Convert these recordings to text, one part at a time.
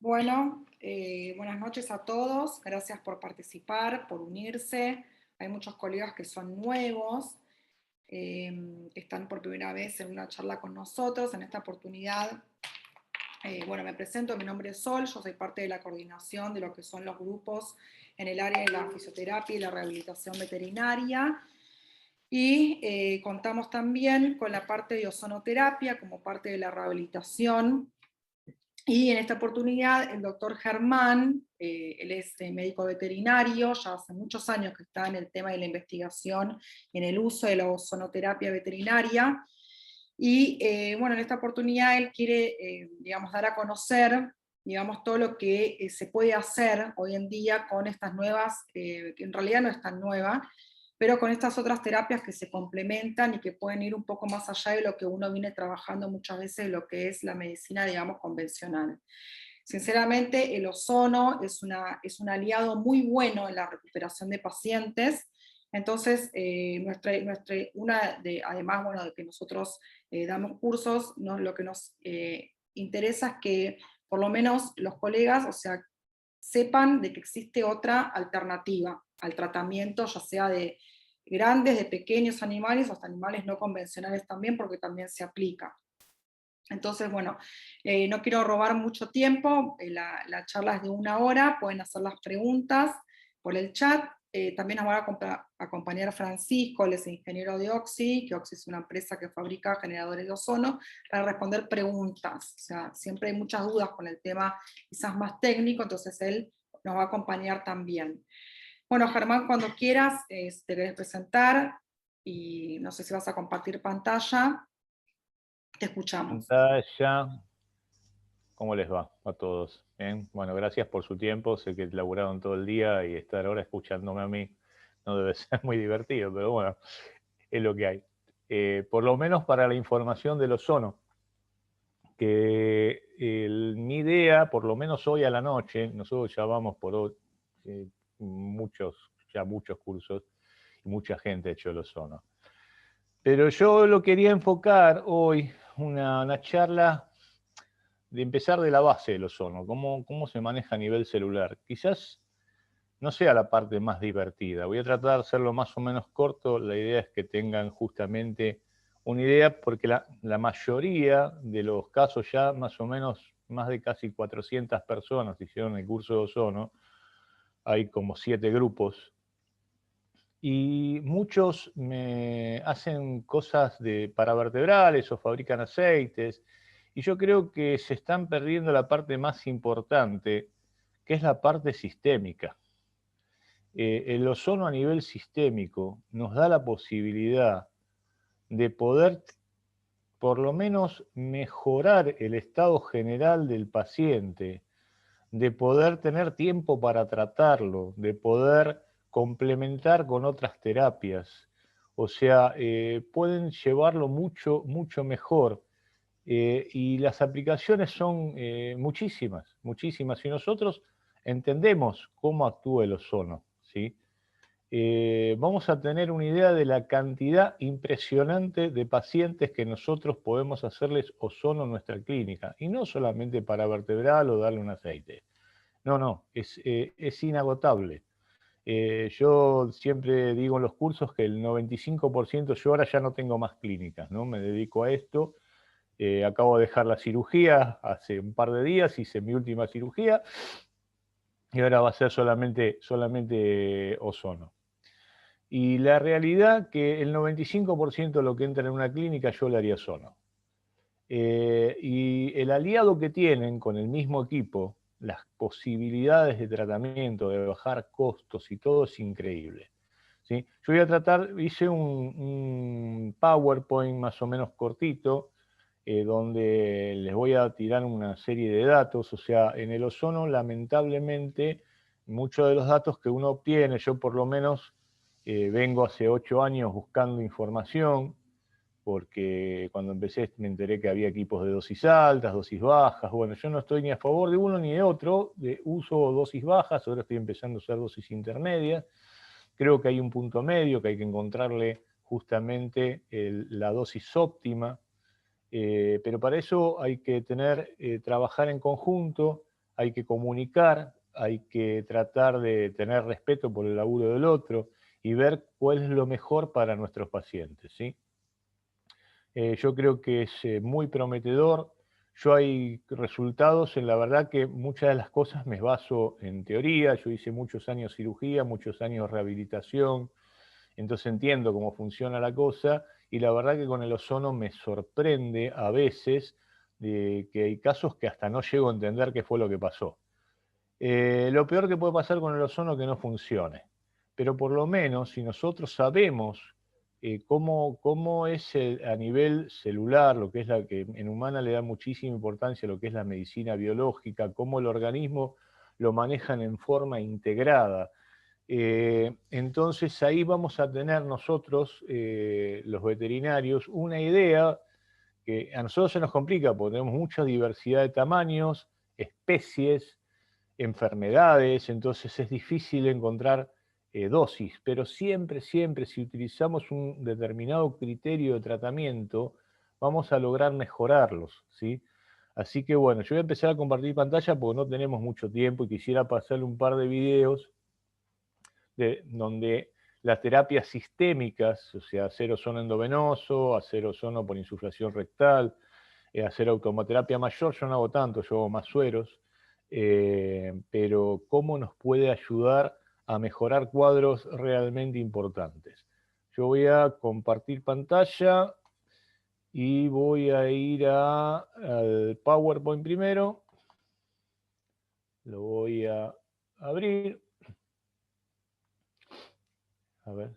Bueno, buenas noches a todos. Gracias por participar, por unirse. Hay muchos colegas que son nuevos, que están por primera vez en una charla con nosotros. En esta oportunidad, bueno, me presento, mi nombre es Sol, yo soy parte de la coordinación de lo que son los grupos en el área de la fisioterapia y la rehabilitación veterinaria. Y contamos también con la parte de ozonoterapia como parte de la rehabilitación. Y en esta oportunidad el doctor Germán, él es médico veterinario, ya hace muchos años que está en el tema de la investigación en el uso de la ozonoterapia veterinaria. Y bueno, en esta oportunidad él quiere, digamos, dar a conocer, digamos, todo lo que se puede hacer hoy en día con estas nuevas, que en realidad no es tan nueva, pero con estas otras terapias que se complementan y que pueden ir un poco más allá de lo que uno viene trabajando muchas veces, lo que es la medicina, digamos, convencional. Sinceramente, el ozono es un aliado muy bueno en la recuperación de pacientes. Entonces, además, bueno, de que nosotros damos cursos, ¿no? Lo que nos interesa es que por lo menos los colegas, o sea, sepan de que existe otra alternativa al tratamiento, ya sea de grandes, de pequeños animales, o hasta animales no convencionales también, porque también se aplica. Entonces, bueno, no quiero robar mucho tiempo, la charla es de 1 hora, pueden hacer las preguntas por el chat. También nos va a acompañar Francisco, él es ingeniero de Oxy, que Oxy es una empresa que fabrica generadores de ozono, para responder preguntas. O sea, siempre hay muchas dudas con el tema quizás más técnico, entonces él nos va a acompañar también. Bueno, Germán, cuando quieras, te querés presentar y no sé si vas a compartir pantalla, te escuchamos. Pantalla, ¿cómo les va a todos? ¿Bien? Bueno, gracias por su tiempo. Sé que laburaron todo el día y estar ahora escuchándome a mí no debe ser muy divertido, pero bueno, es lo que hay. Por lo menos para la información del ozono, que mi idea, por lo menos hoy a la noche, nosotros ya vamos por hoy, muchos cursos y mucha gente ha hecho el ozono. Pero yo lo quería enfocar hoy, una charla de empezar de la base del ozono, cómo se maneja a nivel celular. Quizás no sea la parte más divertida. Voy a tratar de hacerlo más o menos corto. La idea es que tengan justamente una idea, porque la mayoría de los casos ya más o menos, más de casi 400 personas hicieron el curso de ozono. Hay como 7 grupos. Y muchos me hacen cosas de paravertebrales o fabrican aceites. Y yo creo que se están perdiendo la parte más importante, que es la parte sistémica. El ozono a nivel sistémico nos da la posibilidad de poder, por lo menos, mejorar el estado general del paciente, de poder tener tiempo para tratarlo, de poder complementar con otras terapias. O sea, pueden llevarlo mucho mejor. Y las aplicaciones son muchísimas, muchísimas. Y nosotros entendemos cómo actúa el ozono, ¿sí? Vamos a tener una idea de la cantidad impresionante de pacientes que nosotros podemos hacerles ozono en nuestra clínica. Y no solamente para vertebral o darle un aceite. No, es inagotable. Yo siempre digo en los cursos que el 95%, yo ahora ya no tengo más clínicas, ¿no? Me dedico a esto. Acabo de dejar la cirugía hace un par de días, hice mi última cirugía y ahora va a ser solamente ozono. Y la realidad que el 95% de lo que entra en una clínica yo le haría ozono. Y el aliado que tienen con el mismo equipo, las posibilidades de tratamiento, de bajar costos y todo es increíble, ¿sí? Yo voy a tratar, hice un PowerPoint más o menos cortito, donde les voy a tirar una serie de datos. O sea, en el ozono, lamentablemente, muchos de los datos que uno obtiene, yo por lo menos vengo hace 8 años buscando información, porque cuando empecé me enteré que había equipos de dosis altas, dosis bajas. Bueno, yo no estoy ni a favor de uno ni de otro, uso dosis bajas, ahora estoy empezando a usar dosis intermedias. Creo que hay un punto medio, que hay que encontrarle justamente la dosis óptima, pero para eso hay que trabajar en conjunto, hay que comunicar, hay que tratar de tener respeto por el laburo del otro y ver cuál es lo mejor para nuestros pacientes, ¿sí? Yo creo que es muy prometedor. Yo hay resultados, en la verdad que muchas de las cosas me baso en teoría. Yo hice muchos años cirugía, muchos años rehabilitación, entonces entiendo cómo funciona la cosa y la verdad que con el ozono me sorprende a veces de que hay casos que hasta no llego a entender qué fue lo que pasó. Lo peor que puede pasar con el ozono es que no funcione, pero por lo menos si nosotros sabemos cómo es a nivel celular, lo que es la que en humana le da muchísima importancia, lo que es la medicina biológica, cómo el organismo lo manejan en forma integrada. Entonces ahí vamos a tener nosotros, los veterinarios, una idea que a nosotros se nos complica porque tenemos mucha diversidad de tamaños, especies, enfermedades, entonces es difícil encontrar dosis, pero siempre, siempre, si utilizamos un determinado criterio de tratamiento, vamos a lograr mejorarlos, ¿sí? Así que bueno, yo voy a empezar a compartir pantalla porque no tenemos mucho tiempo y quisiera pasarle un par de videos donde las terapias sistémicas, o sea, hacer ozono endovenoso, hacer ozono por insuflación rectal, hacer automoterapia mayor, yo no hago tanto, yo hago más sueros, pero cómo nos puede ayudar a mejorar cuadros realmente importantes. Yo voy a compartir pantalla y voy a ir al PowerPoint primero. Lo voy a abrir. A ver.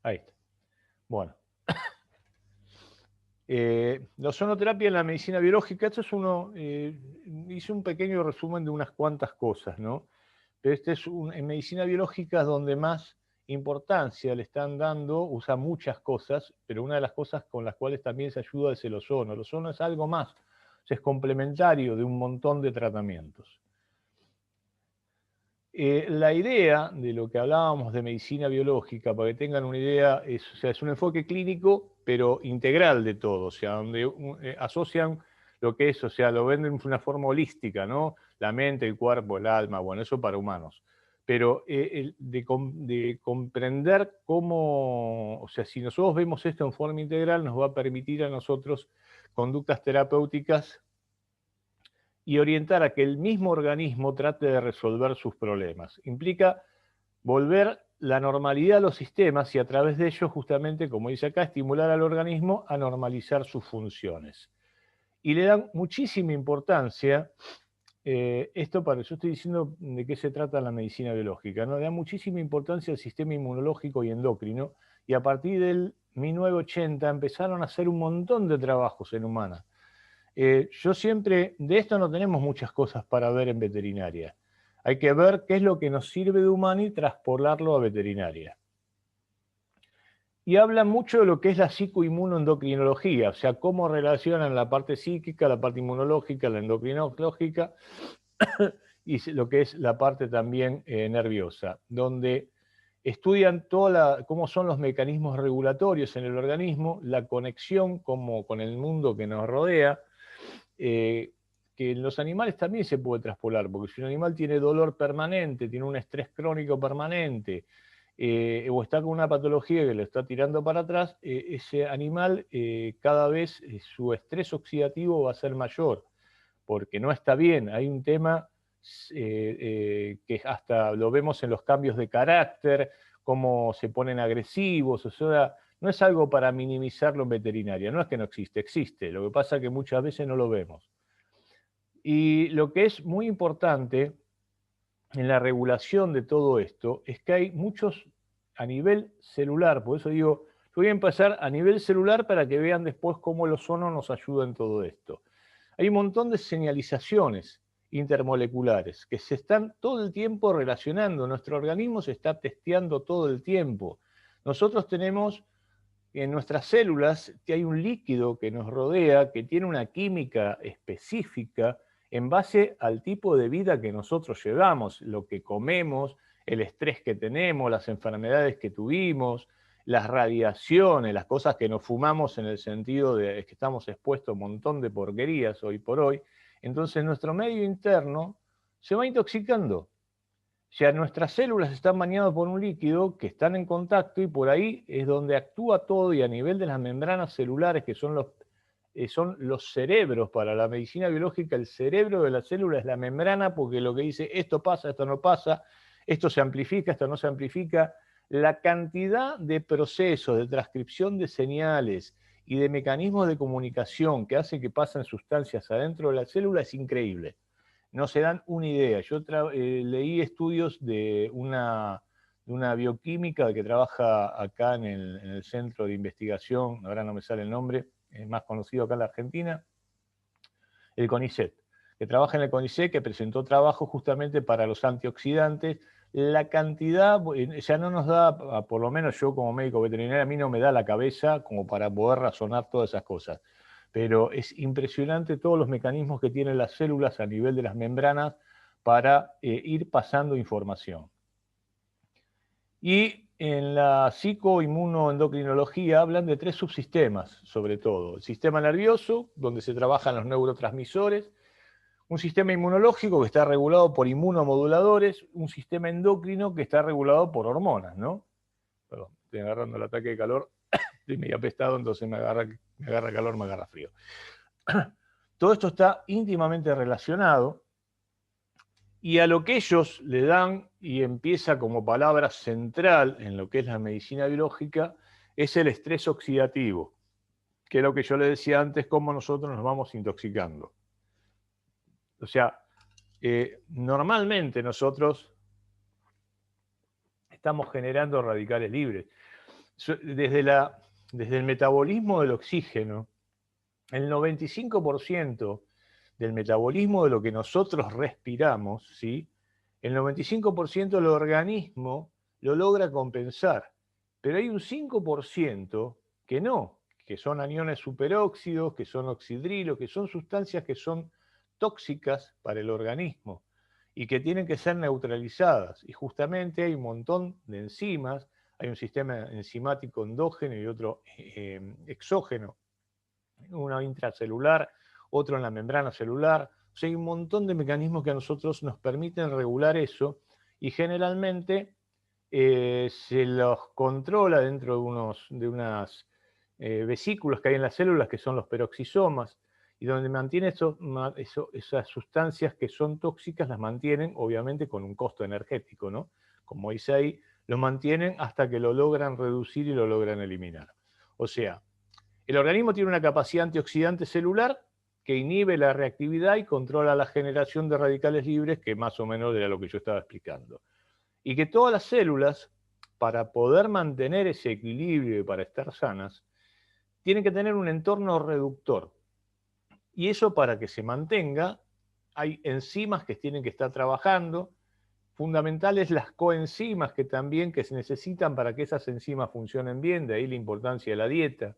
Ahí está. Bueno. La ozonoterapia en la medicina biológica, esto es hice un pequeño resumen de unas cuantas cosas, ¿no? Pero este es en medicina biológica es donde más importancia le están dando, usa muchas cosas, pero una de las cosas con las cuales también se ayuda es el ozono. El ozono es algo más, o sea, es complementario de un montón de tratamientos. La idea de lo que hablábamos de medicina biológica, para que tengan una idea, o sea, es un enfoque clínico, pero integral de todo, o sea, donde asocian lo que es, o sea, lo venden de una forma holística, ¿no? La mente, el cuerpo, el alma, bueno, eso para humanos. Pero de comprender cómo, o sea, si nosotros vemos esto en forma integral, nos va a permitir a nosotros conductas terapéuticas y orientar a que el mismo organismo trate de resolver sus problemas. Implica volver la normalidad a los sistemas y a través de ellos, justamente, como dice acá, estimular al organismo a normalizar sus funciones. Y le dan muchísima importancia, esto para, yo estoy diciendo de qué se trata la medicina biológica, ¿no? Le da muchísima importancia al sistema inmunológico y endocrino, y a partir del 1980 empezaron a hacer un montón de trabajos en humanas. Yo siempre, de esto no tenemos muchas cosas para ver en veterinaria. Hay que ver qué es lo que nos sirve de humano y traspolarlo a veterinaria. Y hablan mucho de lo que es la psicoinmunoendocrinología, o sea, cómo relacionan la parte psíquica, la parte inmunológica, la endocrinológica y lo que es la parte también nerviosa, donde estudian cómo son los mecanismos regulatorios en el organismo, la conexión con el mundo que nos rodea, que en los animales también se puede traspolar, porque si un animal tiene dolor permanente, tiene un estrés crónico permanente, o está con una patología que lo está tirando para atrás, ese animal cada vez su estrés oxidativo va a ser mayor, porque no está bien. Hay un tema que hasta lo vemos en los cambios de carácter, cómo se ponen agresivos, o sea, no es algo para minimizarlo en veterinaria, no es que no existe, existe, lo que pasa es que muchas veces no lo vemos. Y lo que es muy importante en la regulación de todo esto es que hay muchos a nivel celular, por eso digo, yo voy a empezar a nivel celular para que vean después cómo el ozono nos ayuda en todo esto. Hay un montón de señalizaciones intermoleculares que se están todo el tiempo relacionando, nuestro organismo se está testeando todo el tiempo. Nosotros tenemos en nuestras células que hay un líquido que nos rodea, que tiene una química específica en base al tipo de vida que nosotros llevamos, lo que comemos, el estrés que tenemos, las enfermedades que tuvimos, las radiaciones, las cosas que nos fumamos en el sentido de que estamos expuestos a un montón de porquerías hoy por hoy. Entonces nuestro medio interno se va intoxicando. O sea, nuestras células están bañadas por un líquido que están en contacto y por ahí es donde actúa todo, y a nivel de las membranas celulares, que son los cerebros para la medicina biológica. El cerebro de la célula es la membrana, porque lo que dice esto pasa, esto no pasa, esto se amplifica, esto no se amplifica. La cantidad de procesos de transcripción de señales y de mecanismos de comunicación que hace que pasen sustancias adentro de la célula es increíble. No se dan una idea. Yo leí estudios de una bioquímica que trabaja acá en el centro de investigación, ahora no me sale el nombre, es más conocido acá en la Argentina, el CONICET, que trabaja en el CONICET, que presentó trabajo justamente para los antioxidantes. La cantidad, ya no nos da, por lo menos yo como médico veterinario, a mí no me da la cabeza como para poder razonar todas esas cosas. Pero es impresionante todos los mecanismos que tienen las células a nivel de las membranas para ir pasando información. Y en la psicoinmunoendocrinología hablan de 3 subsistemas, sobre todo. El sistema nervioso, donde se trabajan los neurotransmisores; un sistema inmunológico que está regulado por inmunomoduladores; un sistema endocrino que está regulado por hormonas, ¿no? Perdón, estoy agarrando el ataque de calor, estoy medio apestado, entonces me agarra calor, me agarra frío. Todo esto está íntimamente relacionado, y a lo que ellos le dan, y empieza como palabra central en lo que es la medicina biológica, es el estrés oxidativo, que es lo que yo le decía antes, cómo nosotros nos vamos intoxicando. O sea, normalmente nosotros estamos generando radicales libres. Desde el metabolismo del oxígeno, el 95% del metabolismo de lo que nosotros respiramos, ¿sí?, el 95% del organismo lo logra compensar, pero hay un 5% que no, que son aniones superóxidos, que son oxidrilos, que son sustancias que son tóxicas para el organismo y que tienen que ser neutralizadas. Y justamente hay un montón de enzimas, hay un sistema enzimático endógeno y otro exógeno, uno intracelular, otro en la membrana celular. O sea, hay un montón de mecanismos que a nosotros nos permiten regular eso, y generalmente se los controla dentro de unas vesículas que hay en las células, que son los peroxisomas, y donde mantiene esas sustancias que son tóxicas, las mantienen obviamente con un costo energético, ¿no? Como dice ahí, lo mantienen hasta que lo logran reducir y lo logran eliminar. O sea, el organismo tiene una capacidad antioxidante celular que inhibe la reactividad y controla la generación de radicales libres, que más o menos era lo que yo estaba explicando. Y que todas las células, para poder mantener ese equilibrio y para estar sanas, tienen que tener un entorno reductor. Y eso, para que se mantenga, hay enzimas que tienen que estar trabajando, fundamentales las coenzimas que se necesitan para que esas enzimas funcionen bien, de ahí la importancia de la dieta.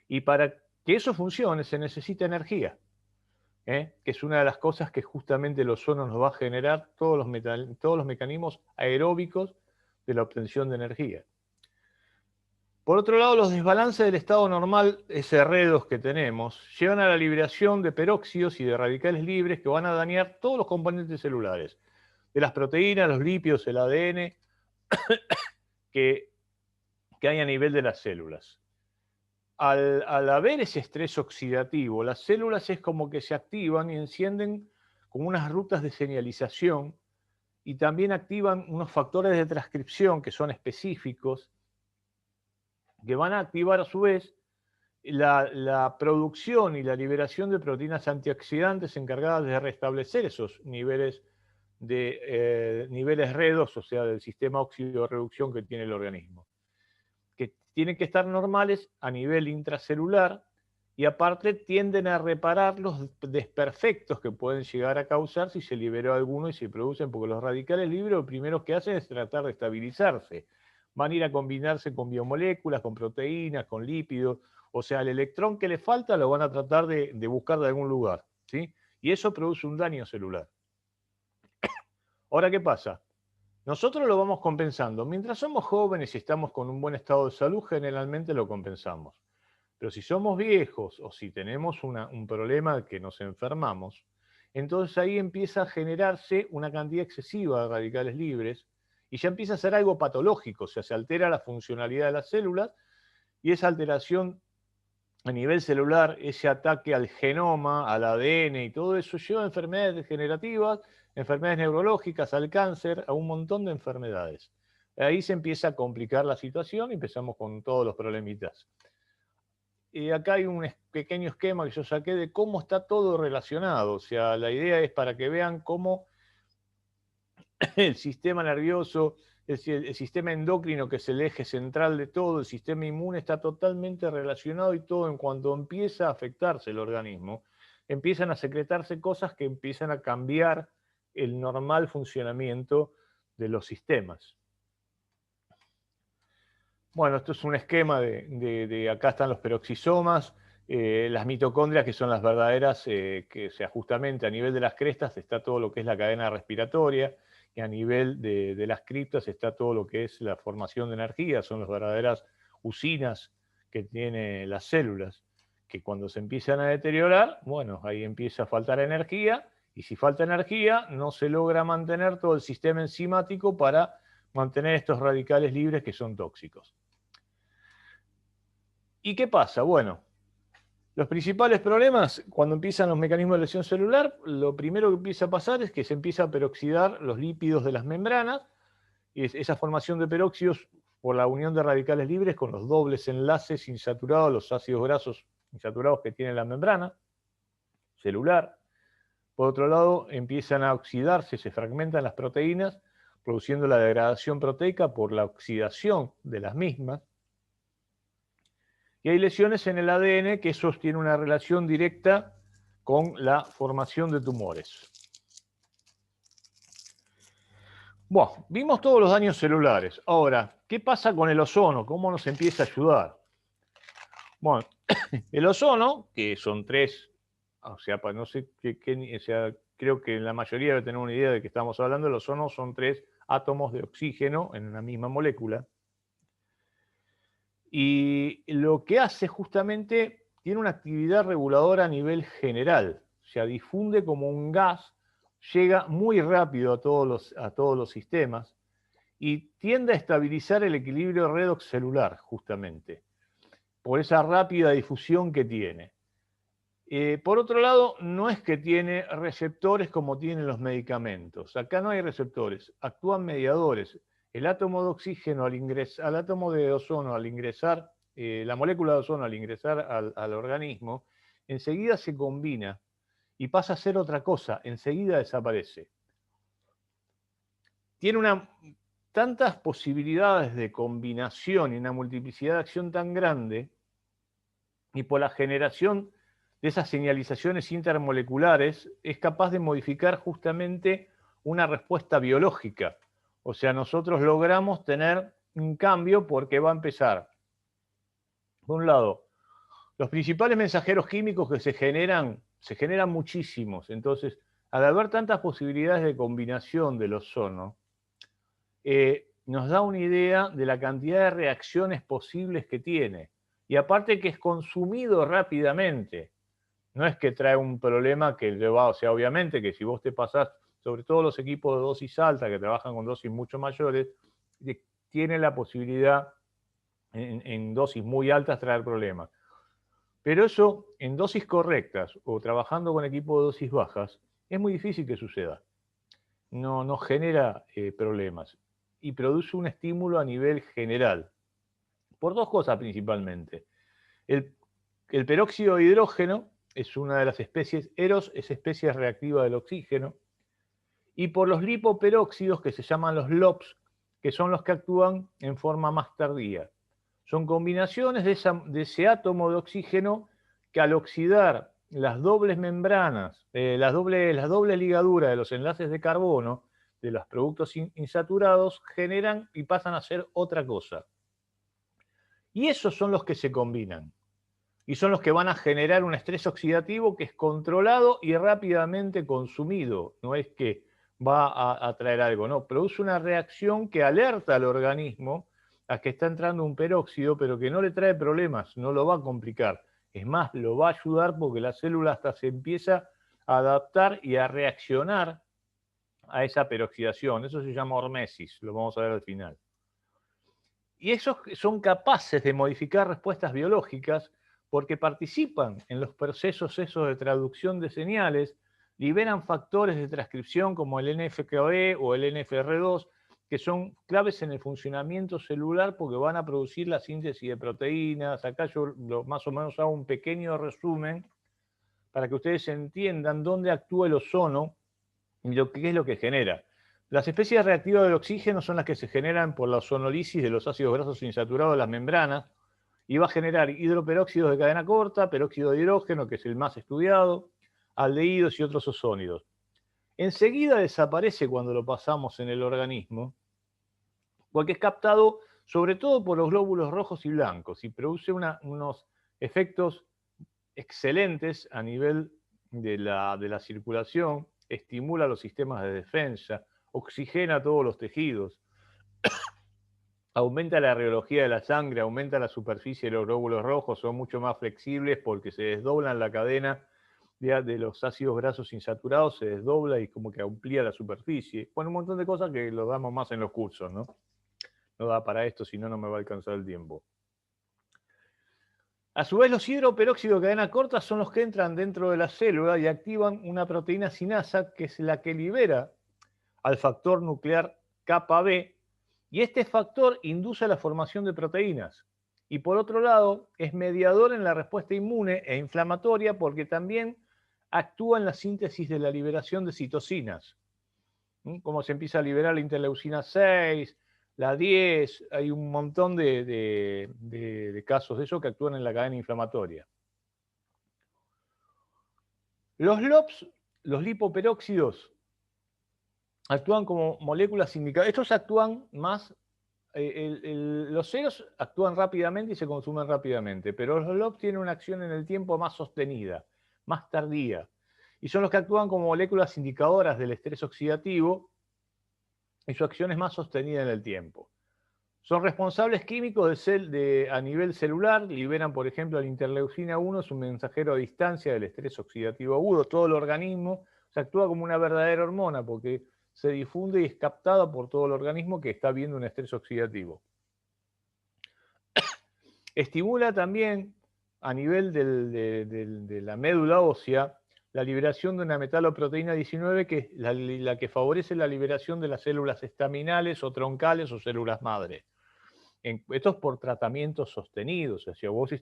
Y para que eso funcione se necesita energía, que es una de las cosas que justamente el ozono nos va a generar, todos los mecanismos aeróbicos de la obtención de energía. Por otro lado, los desbalances del estado normal SR2 que tenemos llevan a la liberación de peróxidos y de radicales libres que van a dañar todos los componentes celulares, de las proteínas, los lípidos, el ADN, que hay a nivel de las células. Al haber ese estrés oxidativo, las células es como que se activan y encienden como unas rutas de señalización, y también activan unos factores de transcripción que son específicos, que van a activar a su vez la producción y la liberación de proteínas antioxidantes encargadas de restablecer esos niveles niveles redox, o sea, del sistema óxido-reducción que tiene el organismo, que tienen que estar normales a nivel intracelular, y aparte tienden a reparar los desperfectos que pueden llegar a causar si se liberó alguno y se producen, porque los radicales libres lo primero que hacen es tratar de estabilizarse. Van a ir a combinarse con biomoléculas, con proteínas, con lípidos. O sea, el electrón que le falta lo van a tratar de buscar de algún lugar, ¿sí? Y eso produce un daño celular. Ahora, ¿qué pasa? Nosotros lo vamos compensando. Mientras somos jóvenes y estamos con un buen estado de salud, generalmente lo compensamos. Pero si somos viejos o si tenemos un problema que nos enfermamos, entonces ahí empieza a generarse una cantidad excesiva de radicales libres y ya empieza a ser algo patológico, o sea, se altera la funcionalidad de las células y esa alteración a nivel celular, ese ataque al genoma, al ADN y todo eso lleva a enfermedades degenerativas, enfermedades neurológicas, al cáncer, a un montón de enfermedades. Ahí se empieza a complicar la situación y empezamos con todos los problemitas. Y acá hay un pequeño esquema que yo saqué de cómo está todo relacionado. O sea, la idea es para que vean cómo el sistema nervioso, el sistema endocrino, que es el eje central de todo, el sistema inmune está totalmente relacionado y todo en cuanto empieza a afectarse el organismo, empiezan a secretarse cosas que empiezan a cambiar el normal funcionamiento de los sistemas. Bueno, esto es un esquema de acá están los peroxisomas, las mitocondrias, que son las verdaderas, que sea, justamente a nivel de las crestas está todo lo que es la cadena respiratoria, y a nivel de las criptas está todo lo que es la formación de energía, son las verdaderas usinas que tienen las células, que cuando se empiezan a deteriorar, bueno, ahí empieza a faltar energía, y si falta energía, no se logra mantener todo el sistema enzimático para mantener estos radicales libres que son tóxicos. ¿Y qué pasa? Bueno, los principales problemas, cuando empiezan los mecanismos de lesión celular, lo primero que empieza a pasar es que se empieza a peroxidar los lípidos de las membranas, y esa formación de peróxidos por la unión de radicales libres con los dobles enlaces insaturados, los ácidos grasos insaturados que tiene la membrana celular. Por otro lado, empiezan a oxidarse, se fragmentan las proteínas, produciendo la degradación proteica por la oxidación de las mismas. Y hay lesiones en el ADN que sostienen una relación directa con la formación de tumores. Bueno, vimos todos los daños celulares. Ahora, ¿qué pasa con el ozono? ¿Cómo nos empieza a ayudar? Bueno, el ozono, que son 3, o sea, no sé o sea, creo que la mayoría debe tener una idea de que estamos hablando. El ozono son 3 átomos de oxígeno en una misma molécula. Y lo que hace justamente, tiene una actividad reguladora a nivel general, o sea, difunde como un gas, llega muy rápido a todos los sistemas y tiende a estabilizar el equilibrio redox celular, justamente, por esa rápida difusión que tiene. Por otro lado, no es que tiene receptores como tienen los medicamentos. Acá no hay receptores, actúan mediadores. El átomo de oxígeno al átomo de ozono al ingresar, la molécula de ozono al ingresar al organismo, enseguida se combina y pasa a ser otra cosa, enseguida desaparece. Tiene tantas posibilidades de combinación y una multiplicidad de acción tan grande, y por la generación de esas señalizaciones intermoleculares es capaz de modificar justamente una respuesta biológica. O sea, nosotros logramos tener un cambio porque va a empezar, por un lado, los principales mensajeros químicos que se generan muchísimos. Entonces, al haber tantas posibilidades de combinación del ozono, nos da una idea de la cantidad de reacciones posibles que tiene. Y aparte que es consumido rápidamente. No es que trae un problema que le va, o sea, obviamente que si vos te pasás, sobre todo los equipos de dosis alta que trabajan con dosis mucho mayores, tiene la posibilidad en dosis muy altas traer problemas. Pero eso en dosis correctas o trabajando con equipos de dosis bajas es muy difícil que suceda. No genera problemas y produce un estímulo a nivel general. Por 2 cosas principalmente. El peróxido de hidrógeno es una de las especies, Eros es especie reactiva del oxígeno, y por los lipoperóxidos que se llaman los LOPs, que son los que actúan en forma más tardía. Son combinaciones de ese átomo de oxígeno que al oxidar las dobles membranas, las dobles ligaduras de los enlaces de carbono de los productos insaturados, generan y pasan a ser otra cosa. Y esos son los que se combinan. Y son los que van a generar un estrés oxidativo que es controlado y rápidamente consumido. No es que va a traer algo, no. Produce una reacción que alerta al organismo a que está entrando un peróxido, pero que no le trae problemas, no lo va a complicar. Es más, lo va a ayudar porque la célula hasta se empieza a adaptar y a reaccionar a esa peroxidación. Eso se llama hormesis, lo vamos a ver al final. Y esos son capaces de modificar respuestas biológicas porque participan en los procesos esos de traducción de señales, liberan factores de transcripción como el NFKB o el NFR2, que son claves en el funcionamiento celular porque van a producir la síntesis de proteínas. Acá yo más o menos hago un pequeño resumen para que ustedes entiendan dónde actúa el ozono y qué es lo que genera. Las especies reactivas del oxígeno son las que se generan por la ozonolisis de los ácidos grasos insaturados de las membranas y va a generar hidroperóxidos de cadena corta, peróxido de hidrógeno, que es el más estudiado, aldehídos y otros ozónidos. Enseguida desaparece cuando lo pasamos en el organismo, porque es captado sobre todo por los glóbulos rojos y blancos y produce unos efectos excelentes a nivel de la circulación, estimula los sistemas de defensa, oxigena todos los tejidos, aumenta la rheología de la sangre, aumenta la superficie de los glóbulos rojos, son mucho más flexibles porque se desdoblan la cadena de los ácidos grasos insaturados, se desdobla y como que amplía la superficie. Bueno, un montón de cosas que lo damos más en los cursos, ¿no? No da para esto, si no, no me va a alcanzar el tiempo. A su vez, los hidroperóxidos de cadena corta son los que entran dentro de la célula y activan una proteína sinasa que es la que libera al factor nuclear kappa B, y este factor induce la formación de proteínas. Y por otro lado, es mediador en la respuesta inmune e inflamatoria porque también actúa en la síntesis de la liberación de citocinas. Como se empieza a liberar la interleucina 6, la 10, hay un montón de casos de eso que actúan en la cadena inflamatoria. Los LOPs, los lipoperóxidos, actúan como moléculas indicadoras. Estos actúan más, los ceros actúan rápidamente y se consumen rápidamente, pero los LOPs tienen una acción en el tiempo más sostenida, más tardía, y son los que actúan como moléculas indicadoras del estrés oxidativo y su acción es más sostenida en el tiempo. Son responsables químicos a nivel celular, liberan, por ejemplo, la interleucina 1, es un mensajero a distancia del estrés oxidativo agudo, todo el organismo, se actúa como una verdadera hormona porque se difunde y es captada por todo el organismo que está viendo un estrés oxidativo. Estimula también a nivel de la médula ósea la liberación de una metaloproteína 19 que es la que favorece la liberación de las células estaminales o troncales o células madre. Esto es por tratamientos sostenidos, o sea, vos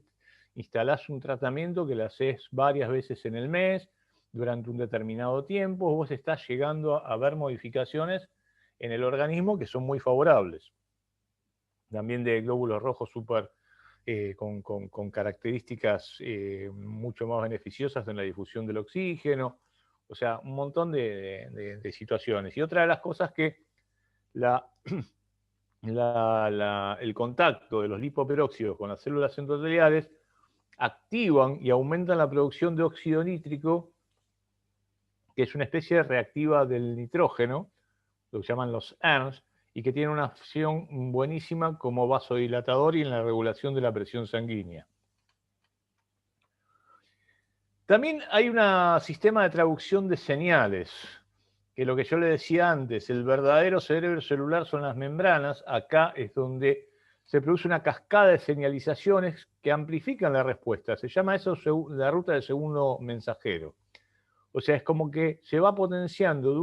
instalás un tratamiento que lo haces varias veces en el mes, durante un determinado tiempo, vos estás llegando a ver modificaciones en el organismo que son muy favorables. También de glóbulos rojos con características mucho más beneficiosas en la difusión del oxígeno, o sea, un montón de situaciones. Y otra de las cosas que el contacto de los lipoperóxidos con las células endoteliales activan y aumentan la producción de óxido nítrico, que es una especie reactiva del nitrógeno, lo que llaman los ERNs, y que tiene una acción buenísima como vasodilatador y en la regulación de la presión sanguínea. También hay un sistema de traducción de señales, que lo que yo le decía antes, el verdadero cerebro celular son las membranas, acá es donde se produce una cascada de señalizaciones que amplifican la respuesta. Se llama eso la ruta del segundo mensajero. O sea, es como que se va potenciando de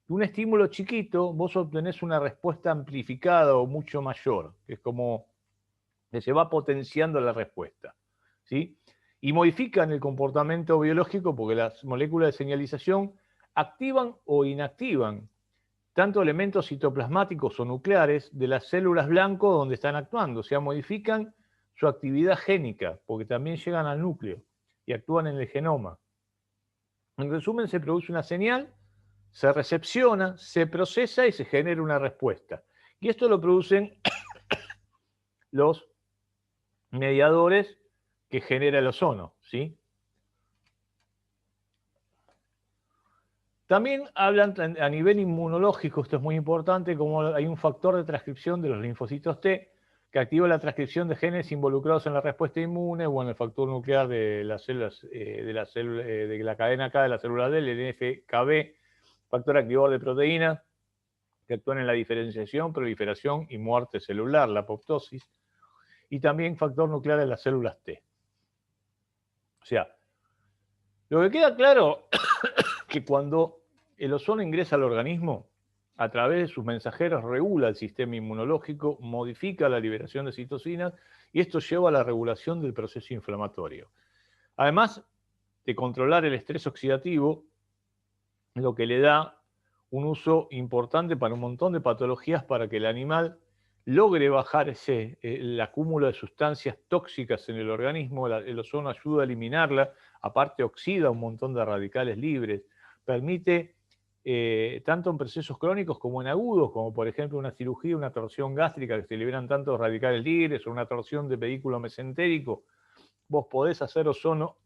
un estímulo chiquito, vos obtenés una respuesta amplificada o mucho mayor, que es como que se va potenciando la respuesta, ¿sí? Y modifican el comportamiento biológico porque las moléculas de señalización activan o inactivan tanto elementos citoplasmáticos o nucleares de las células blanco donde están actuando, o sea, modifican su actividad génica, porque también llegan al núcleo y actúan en el genoma. En resumen, se produce una señal, se recepciona, se procesa y se genera una respuesta. Y esto lo producen los mediadores que genera el ozono, ¿sí? También hablan a nivel inmunológico, esto es muy importante, como hay un factor de transcripción de los linfocitos T que activa la transcripción de genes involucrados en la respuesta inmune o en el factor nuclear de las células, de la cadena K de la célula D, el NFKB, factor activador de proteínas que actúan en la diferenciación, proliferación y muerte celular, la apoptosis, y también factor nuclear de las células T. O sea, lo que queda claro es que cuando el ozono ingresa al organismo, a través de sus mensajeros regula el sistema inmunológico, modifica la liberación de citocinas y esto lleva a la regulación del proceso inflamatorio. Además de controlar el estrés oxidativo, lo que le da un uso importante para un montón de patologías para que el animal logre bajar el acúmulo de sustancias tóxicas en el organismo. El ozono ayuda a eliminarla, aparte oxida un montón de radicales libres, permite tanto en procesos crónicos como en agudos, como por ejemplo una cirugía, una torsión gástrica que se liberan tantos radicales libres o una torsión de pedículo mesentérico, vos podés hacer ozono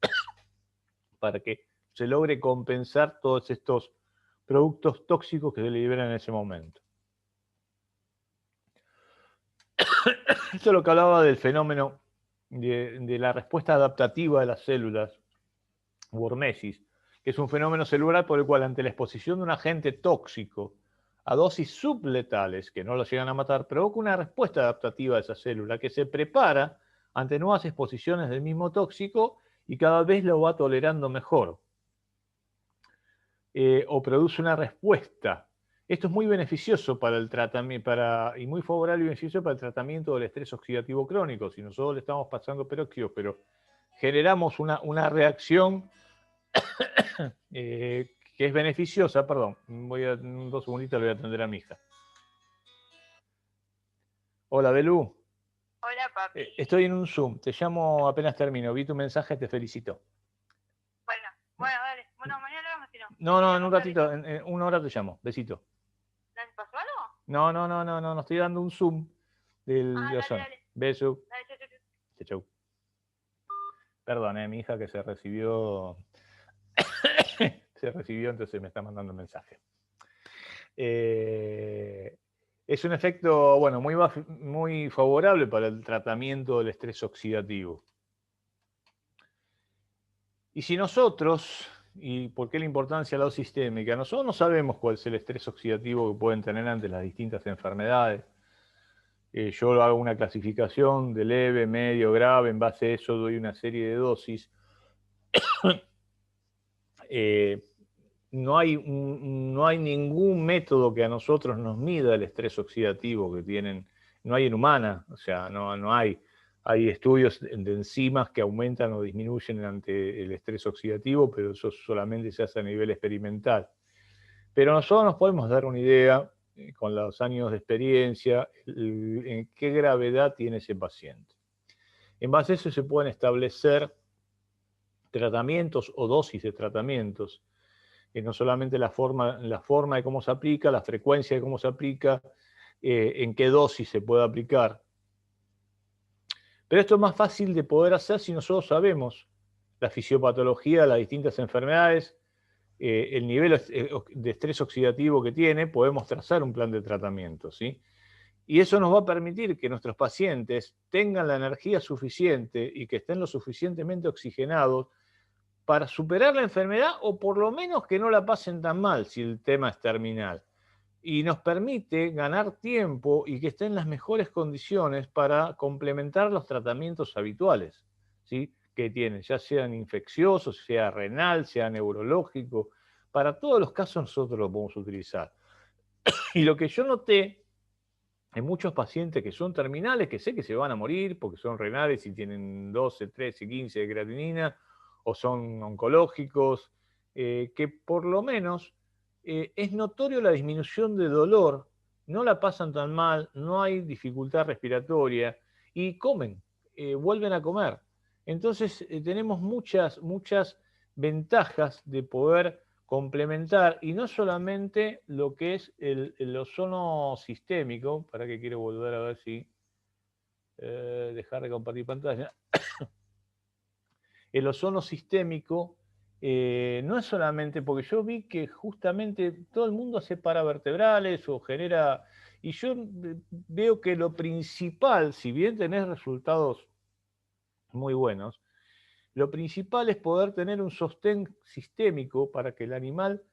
para que se logre compensar todos estos productos tóxicos que se liberan en ese momento. Esto es lo que hablaba del fenómeno de la respuesta adaptativa de las células, hormesis, que es un fenómeno celular por el cual ante la exposición de un agente tóxico a dosis subletales, que no lo llegan a matar, provoca una respuesta adaptativa de esa célula que se prepara ante nuevas exposiciones del mismo tóxico y cada vez lo va tolerando mejor. O produce una respuesta. Esto es muy beneficioso para el tratamiento, y muy favorable y beneficioso para el tratamiento del estrés oxidativo crónico. Si nosotros le estamos pasando peróxido, pero generamos una reacción que es beneficiosa, perdón, en 2 segunditos le voy a atender a mi hija. Hola, Belú. Hola, papi. Estoy en un Zoom, te llamo apenas termino, vi tu mensaje, te felicito. Bueno, dale. Bueno, mañana lo vemos si no. No, en un ratito, en 1 hora te llamo, besito. ¿Te pasó algo? No, estoy dando un Zoom del ozono. Dale. Beso. Dale, chau. Chau. Perdón, mi hija que se recibió, entonces me está mandando un mensaje. Es un efecto, bueno, muy favorable para el tratamiento del estrés oxidativo. Y si nosotros, y por qué la importancia de la dosis sistémica, nosotros no sabemos cuál es el estrés oxidativo que pueden tener ante las distintas enfermedades. Yo hago una clasificación de leve, medio, grave, en base a eso doy una serie de dosis. No hay ningún método que a nosotros nos mida el estrés oxidativo que tienen, no hay en humana, o sea, no hay. Hay estudios de enzimas que aumentan o disminuyen ante el estrés oxidativo, pero eso solamente se hace a nivel experimental. Pero nosotros nos podemos dar una idea, con los años de experiencia, en qué gravedad tiene ese paciente. En base a eso se pueden establecer tratamientos o dosis de tratamientos, no solamente la forma de cómo se aplica, la frecuencia de cómo se aplica, en qué dosis se puede aplicar. Pero esto es más fácil de poder hacer si nosotros sabemos la fisiopatología de las distintas enfermedades, el nivel de estrés oxidativo que tiene, podemos trazar un plan de tratamiento, ¿sí? Y eso nos va a permitir que nuestros pacientes tengan la energía suficiente y que estén lo suficientemente oxigenados para superar la enfermedad o por lo menos que no la pasen tan mal si el tema es terminal. Y nos permite ganar tiempo y que estén en las mejores condiciones para complementar los tratamientos habituales, ¿sí? Que tienen, ya sean infecciosos, sea renal, sea neurológico. Para todos los casos nosotros lo podemos utilizar. Y lo que yo noté en muchos pacientes que son terminales, que sé que se van a morir porque son renales y tienen 12, 13, 15 de creatinina, o son oncológicos, que por lo menos es notorio la disminución de dolor, no la pasan tan mal, no hay dificultad respiratoria y comen, vuelven a comer. Entonces tenemos muchas ventajas de poder complementar, y no solamente lo que es el ozono sistémico, para que quiero volver a ver si dejar de compartir pantalla. El ozono sistémico no es solamente porque yo vi que justamente todo el mundo hace paravertebrales o genera, y yo veo que lo principal, si bien tenés resultados muy buenos, lo principal es poder tener un sostén sistémico para que el animal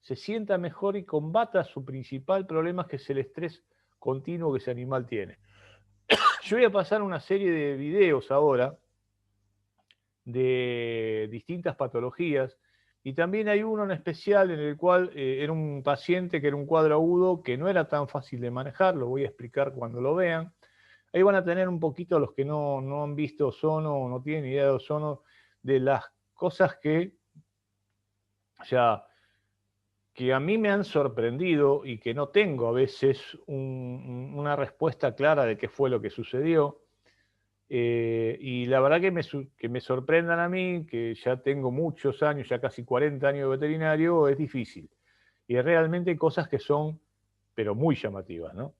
se sienta mejor y combata su principal problema, que es el estrés continuo que ese animal tiene. Yo voy a pasar una serie de videos ahora de distintas patologías, y también hay uno en especial en el cual era un paciente que era un cuadro agudo que no era tan fácil de manejar, lo voy a explicar cuando lo vean. Ahí van a tener un poquito los que no han visto ozono o no tienen idea de ozono, de las cosas que, o sea, que a mí me han sorprendido y que no tengo a veces una respuesta clara de qué fue lo que sucedió. Y la verdad que me sorprendan a mí, que ya tengo muchos años, ya casi 40 años de veterinario, es difícil. Y realmente hay cosas que son, pero muy llamativas, ¿no?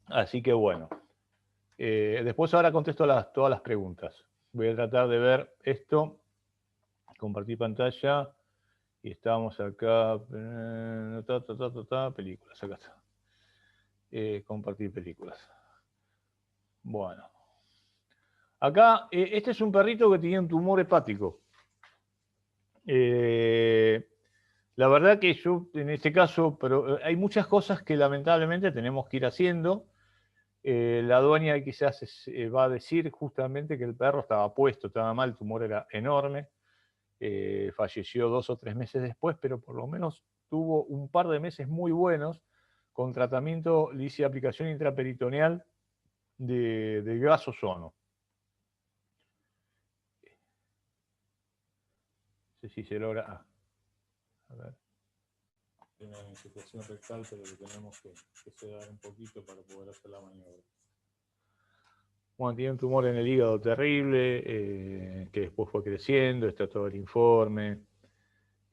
Así que bueno. Después ahora contesto todas las preguntas. Voy a tratar de ver esto, compartir pantalla, y estamos acá, películas, acá está. Compartir películas. Bueno. Acá, este es un perrito que tenía un tumor hepático. La verdad que yo, en este caso, pero hay muchas cosas que lamentablemente tenemos que ir haciendo. La dueña quizás va a decir justamente que el perro estaba puesto, estaba mal, el tumor era enorme. Falleció 2 o 3 meses después, pero por lo menos tuvo un par de meses muy buenos con tratamiento, le hice aplicación intraperitoneal de gas ozono. No sé si se logra. A ver. Tiene una situación rectal, pero le tenemos que sedar un poquito para poder hacer la maniobra. Bueno, tiene un tumor en el hígado terrible, que después fue creciendo, está todo el informe.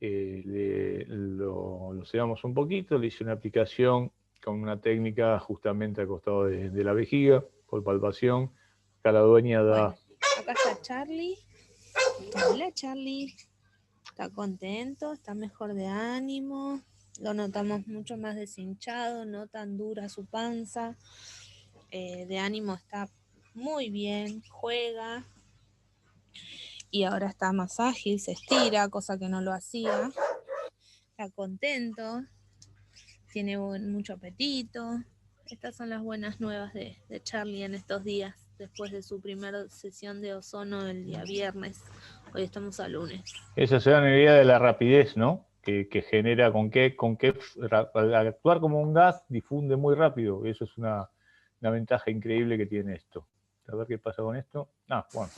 Lo sedamos un poquito, le hice una aplicación con una técnica justamente al costado de la vejiga, por palpación. Acá la dueña da... Bueno, acá está Charlie. Hola, Charlie. Está contento, está mejor de ánimo. Lo notamos mucho más deshinchado, no tan dura su panza. De ánimo está muy bien, juega. Y ahora está más ágil, se estira, cosa que no lo hacía. Está contento, tiene mucho apetito. Estas son las buenas nuevas de Charlie en estos días, después de su primera sesión de ozono el día viernes. Hoy estamos a lunes. Esa se da una idea de la rapidez, ¿no? Que genera, al actuar como un gas, difunde muy rápido. Eso es una ventaja increíble que tiene esto. A ver qué pasa con esto. Ah, bueno.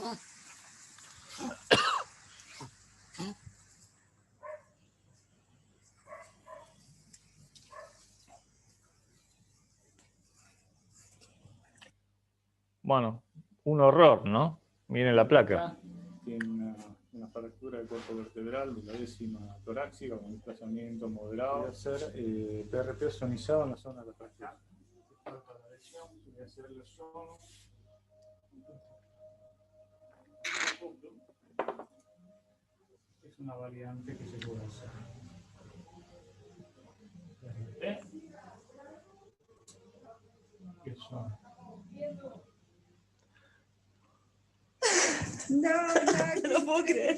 Bueno, un horror, ¿no? Miren la placa. Tiene una fractura del cuerpo vertebral de la décima torácica con un desplazamiento moderado. Voy a hacer PRP ozonizado en la zona de la fractura. Falta la lesión, voy a hacer el ozono. Es una variante que se puede hacer. ¿Qué son? No lo puedo creer.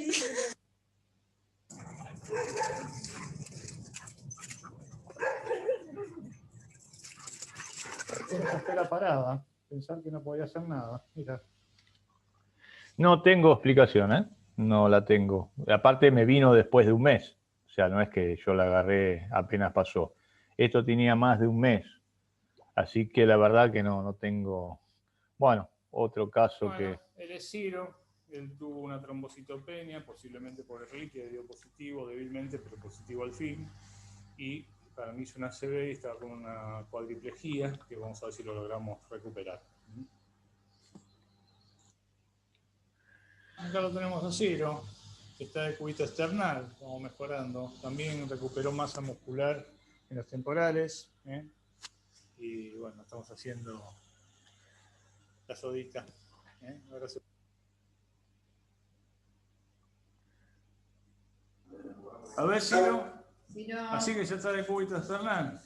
Esta la parada. Pensar que no podía hacer nada. Mira. No tengo explicación, ¿eh? No la tengo. Aparte me vino después de un mes. O sea, no es que yo la agarré apenas pasó. Esto tenía más de un mes. Así que la verdad que no tengo... Bueno, otro caso que... Él es Ciro, él tuvo una trombocitopenia, posiblemente por el líquido, dio positivo débilmente, pero positivo al fin. Y para mí hizo una ACV y estaba con una cuadriplegia, que vamos a ver si lo logramos recuperar. Acá lo tenemos a Ciro, que está de cubito external, vamos mejorando. También recuperó masa muscular en los temporales. Y bueno, estamos haciendo la sodita. Ahora A ver, Ciro. Así que ya está de cúbito external.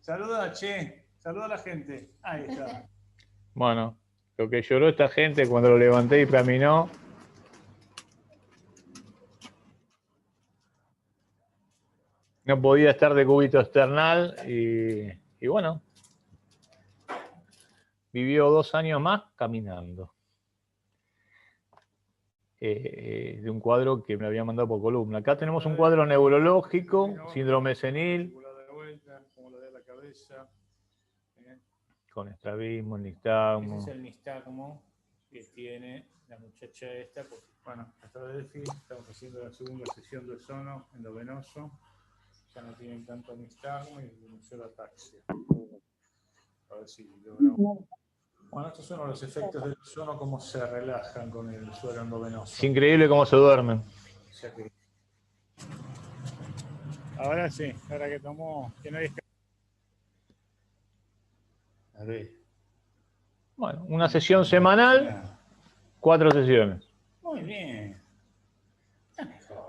Saluda, che. Saluda a la gente. Ahí está. Bueno, lo que lloró esta gente cuando lo levanté y caminó. No podía estar de cúbito external y bueno, vivió 2 años más caminando. De un cuadro que me había mandado por columna. Acá tenemos un cuadro neurológico, síndrome senil, con estrabismo, nistagmo. Ese es el nistagmo que tiene la muchacha esta. Porque, bueno, hasta Delphi estamos haciendo la segunda sesión de ozono endovenoso. Ya no tienen tanto nistagmo y denunció la ataxia. A ver si logramos. Bueno, estos son los efectos del ozono, cómo se relajan con el suero endovenoso. Es increíble cómo se duermen. O sea que... Ahora sí, ahora que tomó, que no hay... A ver. Bueno, una sesión semanal, 4 sesiones. Muy bien.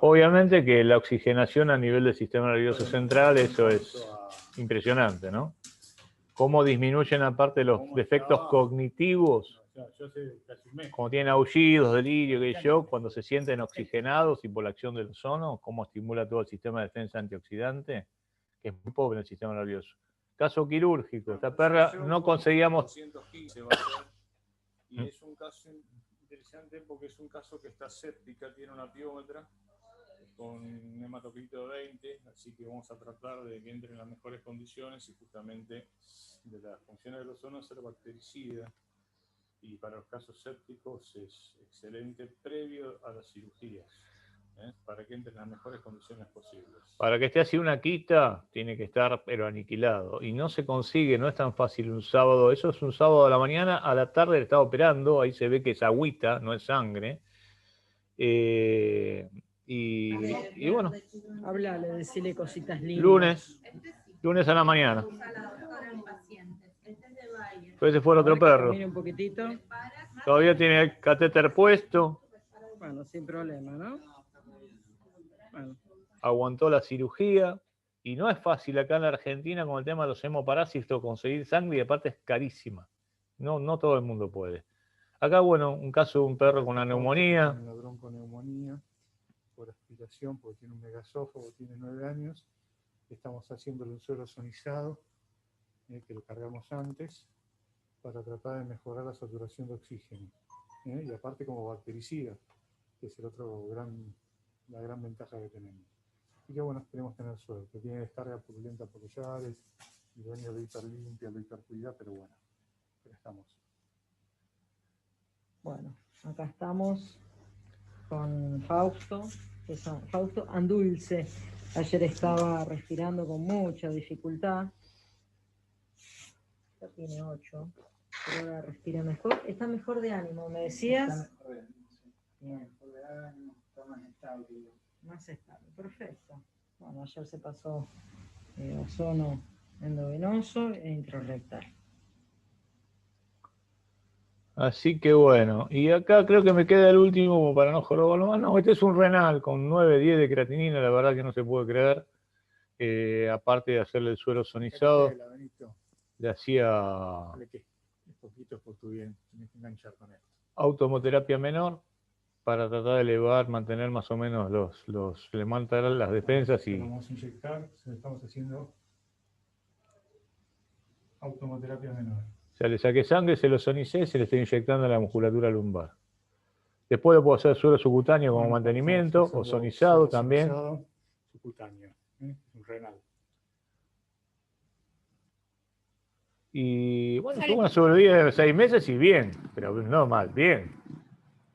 Obviamente que la oxigenación a nivel del sistema nervioso central, eso es impresionante, ¿no? Cómo disminuyen aparte los defectos cognitivos, como tienen aullidos, delirio, que yo, cuando se sienten oxigenados y por la acción del ozono, cómo estimula todo el sistema de defensa antioxidante, que es muy pobre en el sistema nervioso. Caso quirúrgico, esta perra no conseguíamos... Y es un caso interesante porque es un caso que está séptica, tiene una piómetra con un hematocrito de 20, así que vamos a tratar de que entre en las mejores condiciones y justamente de las funciones del ozono ser bactericida. Y para los casos sépticos es excelente previo a las cirugías, para que entre en las mejores condiciones posibles. Para que esté así una quita, tiene que estar pero aniquilado. Y no se consigue, no es tan fácil un sábado. Eso es un sábado a la mañana, a la tarde le está operando, ahí se ve que es agüita, no es sangre. Y bueno. Háblale, decirle cositas lindas. Lunes a la mañana. Pero ese fue el otro perro. Mire un poquitito. Todavía tiene el catéter puesto. Bueno, sin problema, ¿no? Bueno. Aguantó la cirugía. Y no es fácil acá en la Argentina con el tema de los hemoparásitos conseguir sangre y aparte es carísima. No todo el mundo puede. Acá, bueno, un caso de un perro con una neumonía. Una bronconeumonía por aspiración, porque tiene un megasófago, tiene 9 años. Estamos haciéndole un suero ozonizado, que lo cargamos antes, para tratar de mejorar la saturación de oxígeno. Y aparte como bactericida, que es la gran ventaja que tenemos. Y que bueno, esperemos tener suerte. Tiene descarga purulenta por collares, y dueño lo hiperlimpia, lo hipercuida, pero bueno, pero estamos. Bueno, acá estamos con Fausto, Fausto Andulce. Ayer estaba respirando con mucha dificultad. Ya tiene 8, pero ahora respira mejor. Está mejor de ánimo, ¿me decías? Mejor de ánimo, está más estable. Más estable, perfecto. Bueno, ayer se pasó ozono endovenoso e intrarrectal. Así que bueno, y acá creo que me queda el último para no jorobarlo más. No, este es un renal con 9, 10 de creatinina, la verdad que no se puede creer. Aparte de hacerle el suero ozonizado, le hacía automoterapia menor para tratar de elevar, mantener más o menos levantar las defensas y... Vamos a inyectar, estamos haciendo automoterapia menor. O sea, le saqué sangre, se lo ozonicé, se le estoy inyectando en la musculatura lumbar. Después lo puedo hacer suero subcutáneo como mantenimiento, ozonizado también. Subcutáneo, un renal. Y bueno, tuvo una sobrevida de 6 meses y bien, pero no mal, bien.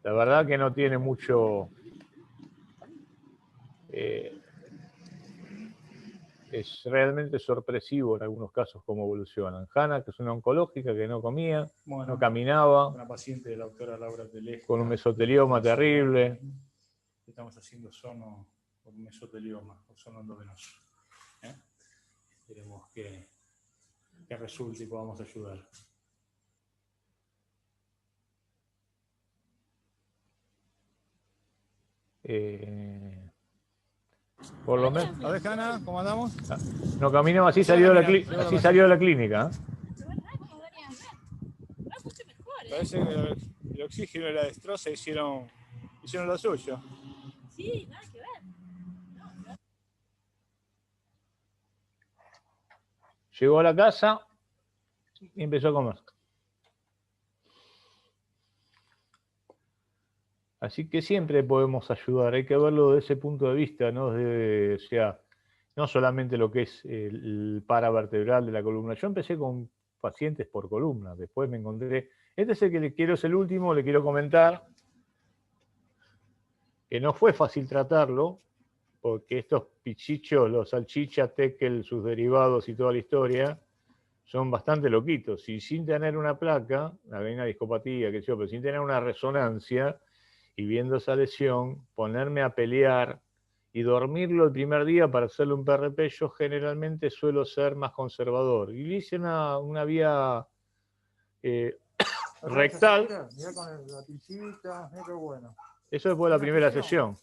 La verdad que no tiene mucho... es realmente sorpresivo en algunos casos cómo evolucionan. Hanna, que es una oncológica que no comía, no caminaba. Una paciente de la doctora Laura Telesco, con un mesotelioma terrible. Estamos haciendo ozono con mesotelioma, ozono endovenoso. Esperemos que resulte y podamos ayudar. Por lo menos. A ver, Hanna, ¿cómo andamos? No caminamos, así salió de la clínica. Parece que el oxígeno y la destroza hicieron lo suyo. Sí, nada que ver. Llegó a la casa y empezó a comer. Así que siempre podemos ayudar, hay que verlo desde ese punto de vista, ¿no? O sea, no solamente lo que es el paravertebral de la columna. Yo empecé con pacientes por columna, después me encontré. Este es el que es el último, le quiero comentar que no fue fácil tratarlo, porque estos pichichos, los salchicha, tekel, sus derivados y toda la historia, son bastante loquitos. Y sin tener una placa, hay una discopatía, qué sé yo, pero sin tener una resonancia, y viendo esa lesión, ponerme a pelear y dormirlo el primer día para hacerle un PRP, yo generalmente suelo ser más conservador. Y le hice una vía rectal. Mirá con la piscita, mirá qué bueno. Eso después de la primera sesión.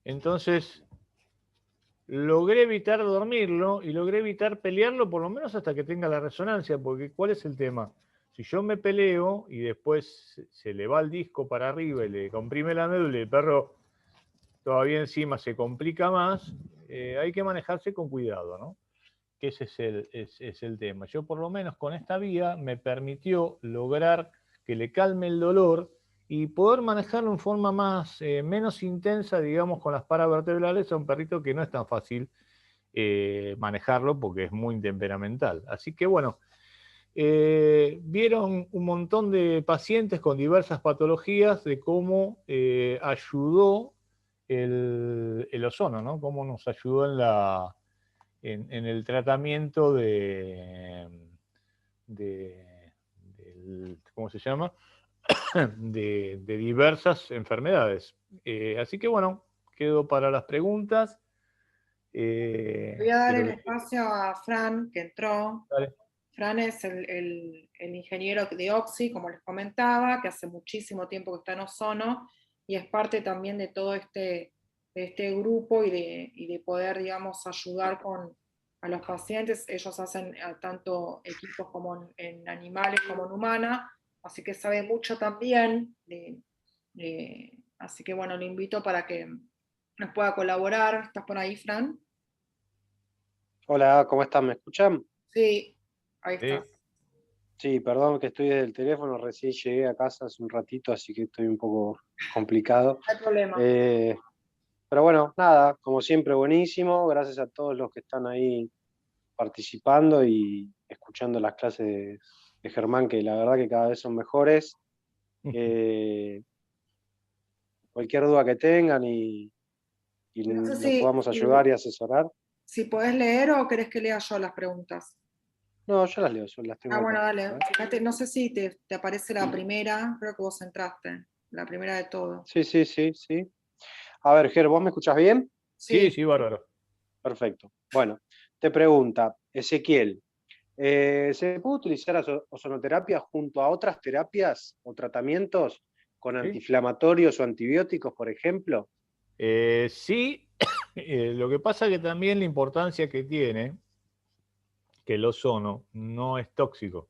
Entonces, logré evitar dormirlo y logré evitar pelearlo por lo menos hasta que tenga la resonancia, porque ¿cuál es el tema? Si yo me peleo y después se le va el disco para arriba y le comprime la médula y el perro todavía encima se complica más, hay que manejarse con cuidado, ¿no? Que ese es el tema. Yo por lo menos con esta vía me permitió lograr que le calme el dolor y poder manejarlo en forma menos intensa, digamos, con las paravertebrales a un perrito que no es tan fácil manejarlo porque es muy temperamental. Así que bueno, vieron un montón de pacientes con diversas patologías de cómo ayudó el ozono, ¿no? Cómo nos ayudó en el tratamiento ¿cómo se llama? de diversas enfermedades. Así que bueno, quedo para las preguntas. Voy a dar el espacio a Fran, que entró. Dale. Fran es el ingeniero de Oxy, como les comentaba, que hace muchísimo tiempo que está en Ozono y es parte también de todo de este grupo y de poder, digamos, ayudar a los pacientes. Ellos hacen tanto equipos como en animales como en humanas, así que sabe mucho también. Así que bueno, le invito para que nos pueda colaborar. ¿Estás por ahí, Fran? Hola, ¿cómo están? ¿Me escuchan? Sí, ahí está. Sí, perdón que estoy desde el teléfono, recién llegué a casa hace un ratito, así que estoy un poco complicado. No hay problema. Pero bueno, nada, como siempre, buenísimo. Gracias a todos los que están ahí participando y escuchando las clases de Germán, que la verdad que cada vez son mejores. Cualquier duda que tengan y No sé los si podamos ayudar y asesorar. Si podés leer o querés que lea yo las preguntas. No, yo las leo, yo las tengo. Bueno, acá. dale. Fíjate, no sé si te aparece la primera, creo que vos entraste, la primera de todo. Sí. A ver, Ger, ¿vos me escuchás bien? Sí, bárbaro. Perfecto. Bueno, te pregunta, Ezequiel, ¿se puede utilizar ozonoterapia junto a otras terapias o tratamientos con antiinflamatorios o antibióticos, por ejemplo? Sí, lo que pasa es que también la importancia que tiene que el ozono no es tóxico.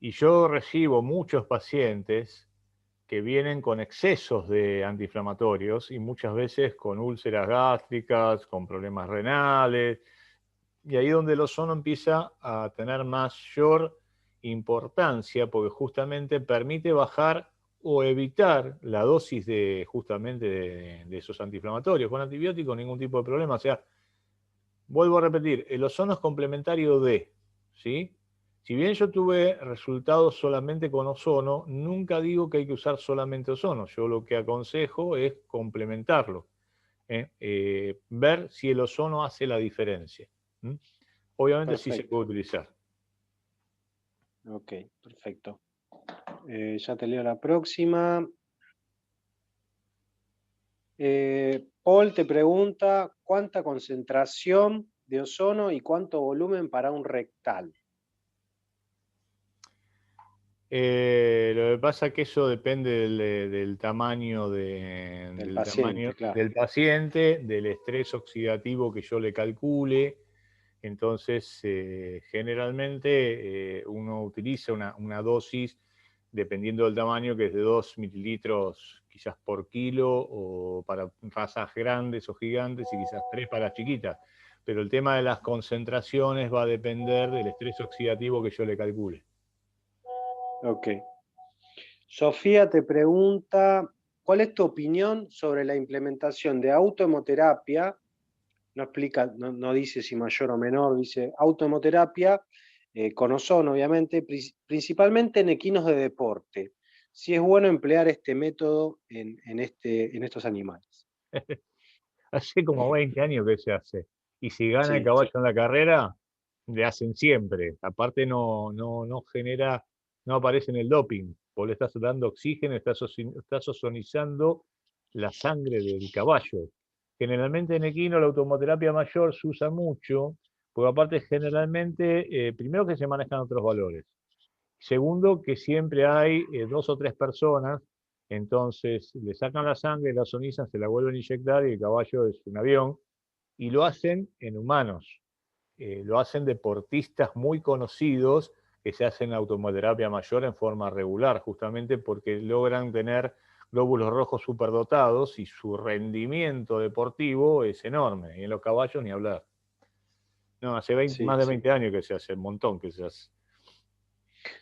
Y yo recibo muchos pacientes que vienen con excesos de antiinflamatorios y muchas veces con úlceras gástricas, con problemas renales, y ahí donde el ozono empieza a tener mayor importancia porque justamente permite bajar o evitar la dosis justamente de esos antiinflamatorios. Con antibióticos ningún tipo de problema. O sea, vuelvo a repetir, el ozono es complementario ¿sí? Si bien yo tuve resultados solamente con ozono, nunca digo que hay que usar solamente ozono. Yo lo que aconsejo es complementarlo. Ver si el ozono hace la diferencia. Obviamente Perfecto. sí se puede utilizar. Ok, perfecto. Ya te leo la próxima. Paul te pregunta cuánta concentración de ozono y cuánto volumen para un rectal. Lo que pasa es que eso depende del tamaño, Del paciente, claro. del paciente, del estrés oxidativo que yo le calcule. Entonces, generalmente uno utiliza una dosis, dependiendo del tamaño, que es de 2 mililitros quizás por kilo, o para razas grandes o gigantes, y quizás 3 para chiquitas. Pero el tema de las concentraciones va a depender del estrés oxidativo que yo le calcule. Ok. Sofía te pregunta, ¿cuál es tu opinión sobre la implementación de autohemoterapia? No explica, no dice si mayor o menor, dice autohemoterapia con ozono, obviamente, principalmente en equinos de deporte. Si es bueno emplear este método en estos animales. Hace como 20 años que se hace. Y si gana el Sí, caballo en la carrera, le hacen siempre. Aparte no genera, no aparece en el doping. Vos le estás dando oxígeno, estás ozonizando la sangre del caballo. Generalmente en equino la automoterapia mayor se usa mucho, porque aparte generalmente, primero que se manejan otros valores. Segundo, que siempre hay 2 o 3 personas, entonces le sacan la sangre, la ozonizan, se la vuelven a inyectar y el caballo es un avión. Y lo hacen en humanos, lo hacen deportistas muy conocidos que se hacen automoterapia mayor en forma regular, justamente porque logran tener glóbulos rojos superdotados y su rendimiento deportivo es enorme. Y en los caballos ni hablar. No, hace sí, más de sí. 20 años que se hace, un montón que se hace.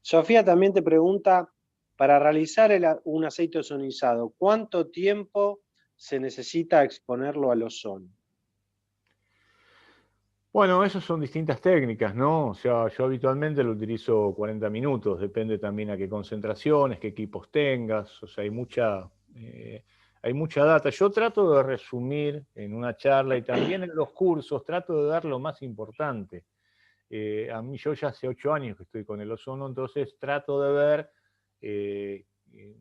Sofía también te pregunta, para realizar un aceite ozonizado, ¿cuánto tiempo se necesita exponerlo al ozono? Bueno, esas son distintas técnicas, ¿no? O sea, yo habitualmente lo utilizo 40 minutos, depende también a qué concentraciones, qué equipos tengas, o sea, hay mucha data. Yo trato de resumir en una charla y también en los cursos, trato de dar lo más importante. A mí yo ya hace 8 años que estoy con el ozono, entonces trato de ver eh, eh,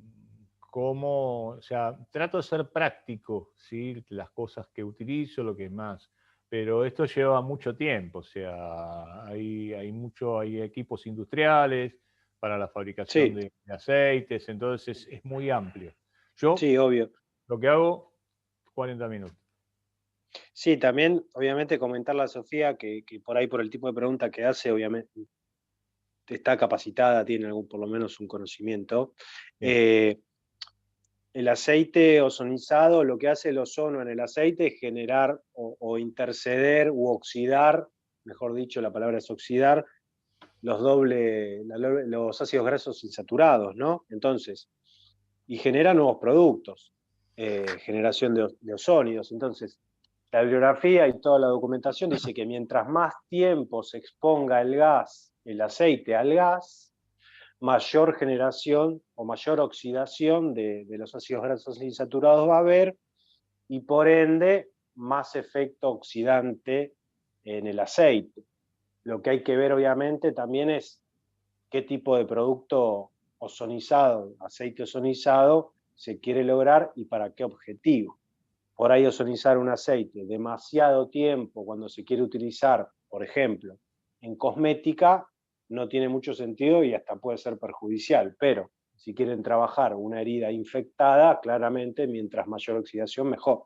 cómo, o sea, trato de ser práctico, ¿sí? Las cosas que utilizo, lo que es más. Pero esto lleva mucho tiempo, o sea, hay equipos industriales para la fabricación Sí, de aceites, entonces es muy amplio. Yo sí, obvio. lo que hago, 40 minutos. Sí, también, obviamente, comentarle a Sofía que por ahí, por el tipo de pregunta que hace, obviamente, está capacitada, tiene por lo menos un conocimiento. Sí. El aceite ozonizado, lo que hace el ozono en el aceite es generar o interceder u oxidar, mejor dicho, la palabra es oxidar, los ácidos grasos insaturados, ¿no? Entonces, y genera nuevos productos, generación de ozónidos. Entonces, la bibliografía y toda la documentación dice que mientras más tiempo se exponga el aceite al gas, mayor generación o mayor oxidación de los ácidos grasos insaturados va a haber y por ende más efecto oxidante en el aceite. Lo que hay que ver obviamente también es qué tipo de producto ozonizado, aceite ozonizado, se quiere lograr y para qué objetivo. Por ahí ozonizar un aceite demasiado tiempo cuando se quiere utilizar, por ejemplo, en cosmética, no tiene mucho sentido y hasta puede ser perjudicial, pero si quieren trabajar una herida infectada, claramente mientras mayor oxidación, mejor.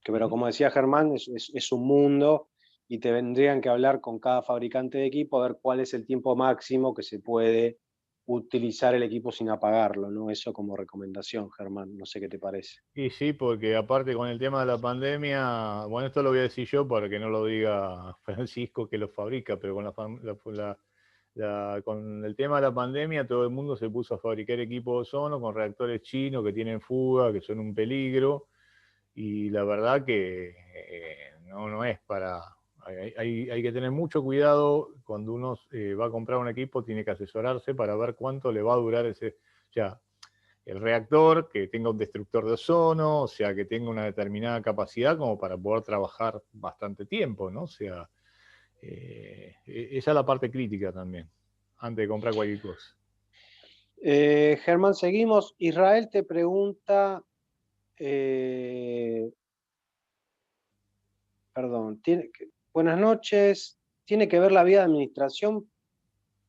Pero como decía Germán, es un mundo y te vendrían que hablar con cada fabricante de equipo a ver cuál es el tiempo máximo que se puede utilizar el equipo sin apagarlo, ¿no? Eso como recomendación, Germán, no sé qué te parece. Y sí, porque aparte con el tema de la pandemia, bueno, esto lo voy a decir yo para que no lo diga Francisco que lo fabrica, pero con el tema de la pandemia todo el mundo se puso a fabricar equipos de ozono con reactores chinos que tienen fuga, que son un peligro, y la verdad que no es para... Hay que tener mucho cuidado cuando uno va a comprar un equipo, tiene que asesorarse para ver cuánto le va a durar el reactor, que tenga un destructor de ozono, o sea, que tenga una determinada capacidad como para poder trabajar bastante tiempo, ¿no? O sea, esa es la parte crítica también, antes de comprar cualquier cosa. Germán, seguimos. Israel te pregunta, perdón, buenas noches, ¿tiene que ver la vía de administración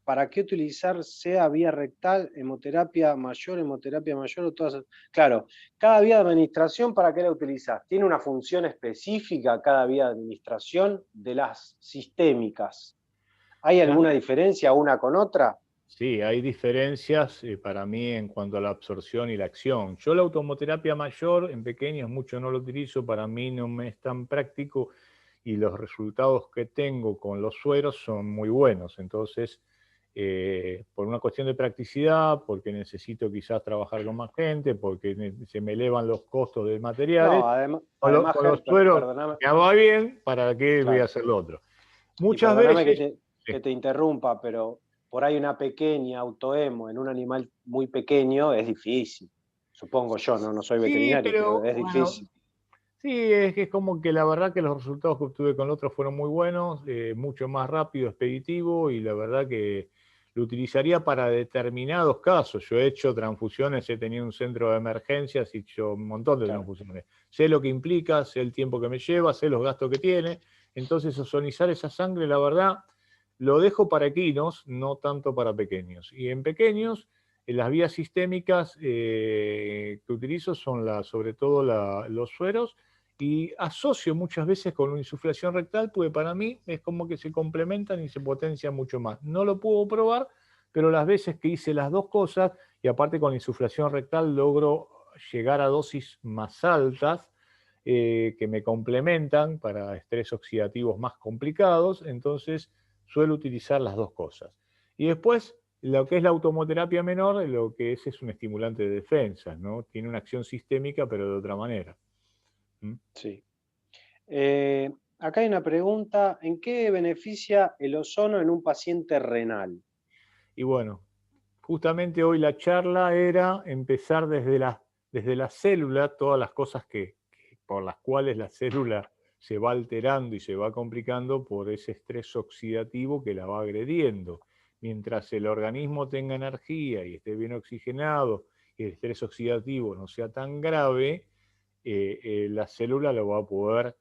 ¿para qué utilizar sea vía rectal, hemoterapia mayor o todas? Claro, cada vía de administración, ¿para qué la utilizás? ¿Tiene una función específica cada vía de administración de las sistémicas? ¿Hay alguna diferencia una con otra? Sí, hay diferencias para mí en cuanto a la absorción y la acción. Yo la automoterapia mayor en pequeños mucho no lo utilizo, para mí no me es tan práctico y los resultados que tengo con los sueros son muy buenos. Entonces, por una cuestión de practicidad, porque necesito quizás trabajar con más gente, porque se me elevan los costos de materiales, No, además, con los sueros perdóname, me va bien, ¿para qué voy a claro. hacer lo otro? Y Muchas perdóname veces... que te interrumpa, pero por ahí una pequeña autohemo en un animal muy pequeño es difícil. Supongo yo, no soy Sí, veterinario, pero pero es bueno, difícil. sí, es que es como que la verdad que los resultados que obtuve con el otro fueron muy buenos, mucho más rápido, expeditivo, y la verdad que lo utilizaría para determinados casos. Yo he hecho transfusiones, he tenido un centro de emergencias, he hecho un montón de transfusiones. Sé lo que implica, sé el tiempo que me lleva, sé los gastos que tiene. Entonces, ozonizar esa sangre, la verdad, lo dejo para equinos, no tanto para pequeños. Y en pequeños, las vías sistémicas que utilizo son sobre todo los sueros, y asocio muchas veces con una insuflación rectal, porque para mí es como que se complementan y se potencian mucho más. No lo puedo probar, pero las veces que hice las dos cosas, y aparte con insuflación rectal logro llegar a dosis más altas, que me complementan para estrés oxidativos más complicados, entonces suelo utilizar las dos cosas. Y después, lo que es la automoterapia menor, lo que es un estimulante de defensa, ¿no? Tiene una acción sistémica, pero de otra manera. Sí. Acá hay una pregunta, ¿en qué beneficia el ozono en un paciente renal? Y bueno, justamente hoy la charla era empezar desde la célula, todas las cosas por las cuales la célula se va alterando y se va complicando por ese estrés oxidativo que la va agrediendo. Mientras el organismo tenga energía y esté bien oxigenado y el estrés oxidativo no sea tan grave, la célula lo va a poder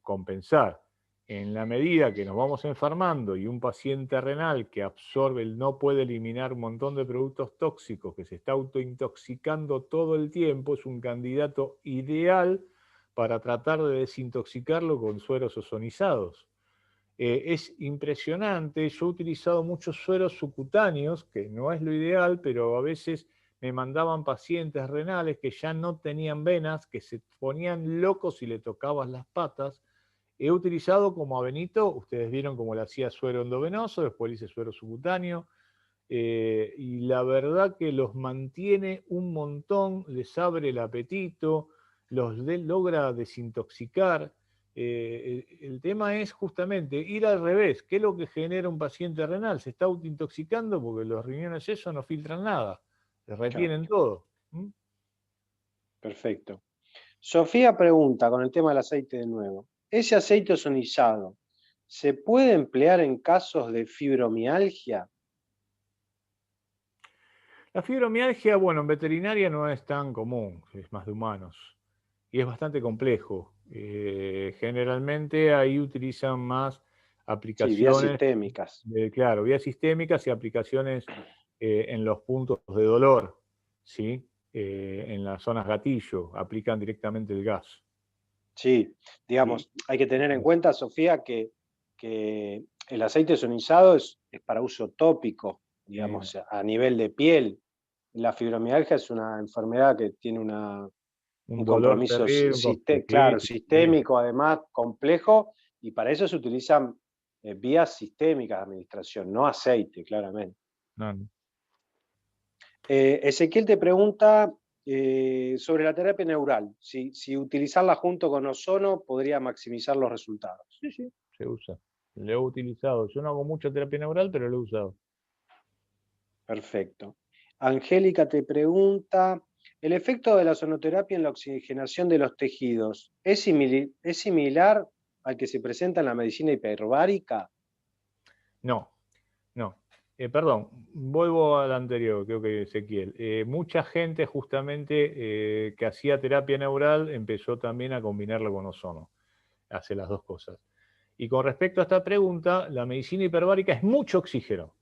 compensar. En la medida que nos vamos enfermando y un paciente renal que absorbe, no puede eliminar un montón de productos tóxicos, que se está autointoxicando todo el tiempo, es un candidato ideal para tratar de desintoxicarlo con sueros ozonizados. Es impresionante, yo he utilizado muchos sueros subcutáneos, que no es lo ideal, pero a veces me mandaban pacientes renales que ya no tenían venas, que se ponían locos si le tocabas las patas. He utilizado como a Benito, ustedes vieron cómo le hacía suero endovenoso, después le hice suero subcutáneo, y la verdad que los mantiene un montón, les abre el apetito, logra desintoxicar. El tema es justamente ir al revés. ¿Qué es lo que genera un paciente renal? Se está autointoxicando porque los riñones eso no filtran nada, retienen todo. Perfecto. Sofía pregunta con el tema del aceite de nuevo. ¿Ese aceite ozonizado se puede emplear en casos de fibromialgia? La fibromialgia, bueno, en veterinaria no es tan común, es más de humanos. Y es bastante complejo. Generalmente ahí utilizan más Sí, vías aplicaciones, sistémicas. claro, vías sistémicas y aplicaciones en los puntos de dolor, ¿sí? En las zonas gatillo, aplican directamente el gas. Sí, digamos, hay que tener en cuenta, Sofía, que el aceite ozonizado es para uso tópico, digamos, a nivel de piel. La fibromialgia es una enfermedad que tiene un dolor compromiso terrible, claro, sí. sistémico, además complejo, y para eso se utilizan vías sistémicas de administración, no aceite, claramente. No. Ezequiel te pregunta sobre la terapia neural, si utilizarla junto con ozono podría maximizar los resultados. Sí, se usa. Lo he utilizado. Yo no hago mucha terapia neural, pero lo he usado. Perfecto. Angélica te pregunta, ¿el efecto de la ozonoterapia en la oxigenación de los tejidos es similar al que se presenta en la medicina hiperbárica? No. Perdón, vuelvo al anterior, creo que Ezequiel. Mucha gente justamente que hacía terapia neural empezó también a combinarlo con ozono. Hace las dos cosas. Y con respecto a esta pregunta, la medicina hiperbárica es mucho oxígeno.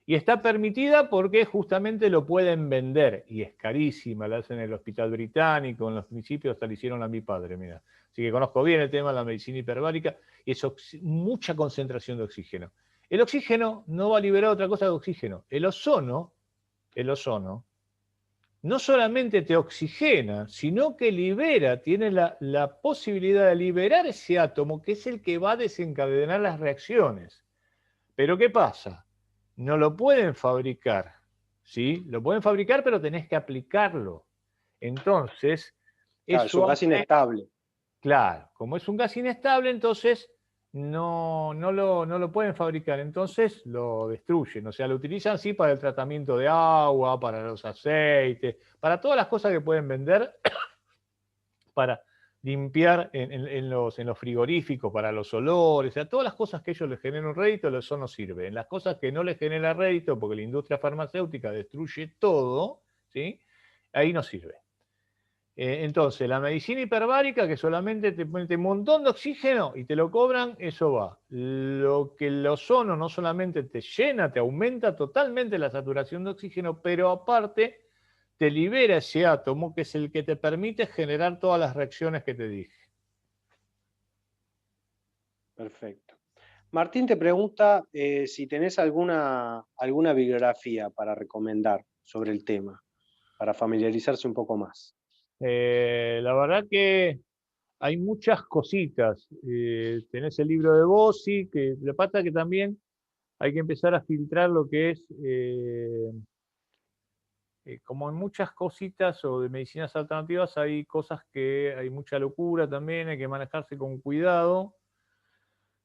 Y está permitida porque justamente lo pueden vender, y es carísima, la hacen en el Hospital Británico, en los principios hasta la hicieron a mi padre, mira. Así que conozco bien el tema de la medicina hiperbárica, y es mucha concentración de oxígeno. El oxígeno no va a liberar otra cosa de oxígeno. El ozono no solamente te oxigena, sino que libera, tiene la posibilidad de liberar ese átomo que es el que va a desencadenar las reacciones. Pero ¿qué pasa? No lo pueden fabricar, ¿sí? Lo pueden fabricar, pero tenés que aplicarlo. Entonces, claro, es un gas inestable. Claro, como es un gas inestable, entonces no lo pueden fabricar, entonces lo destruyen. O sea, lo utilizan sí para el tratamiento de agua, para los aceites, para todas las cosas que pueden vender, para limpiar en los frigoríficos, para los olores, o sea, todas las cosas que a ellos les generan un rédito, eso no sirve. En las cosas que no les genera rédito, porque la industria farmacéutica destruye todo, ¿sí? Ahí no sirve. Entonces, la medicina hiperbárica, que solamente te pone un montón de oxígeno y te lo cobran, eso va. Lo que el ozono no solamente te llena, te aumenta totalmente la saturación de oxígeno, pero aparte te libera ese átomo que es el que te permite generar todas las reacciones que te dije. Perfecto. Martín te pregunta si tenés alguna bibliografía para recomendar sobre el tema, para familiarizarse un poco más. La verdad que hay muchas cositas. Tenés el libro de Bossi, que lo que pasa es que también hay que empezar a filtrar lo que es, como en muchas cositas o de medicinas alternativas, hay cosas que hay mucha locura también, hay que manejarse con cuidado,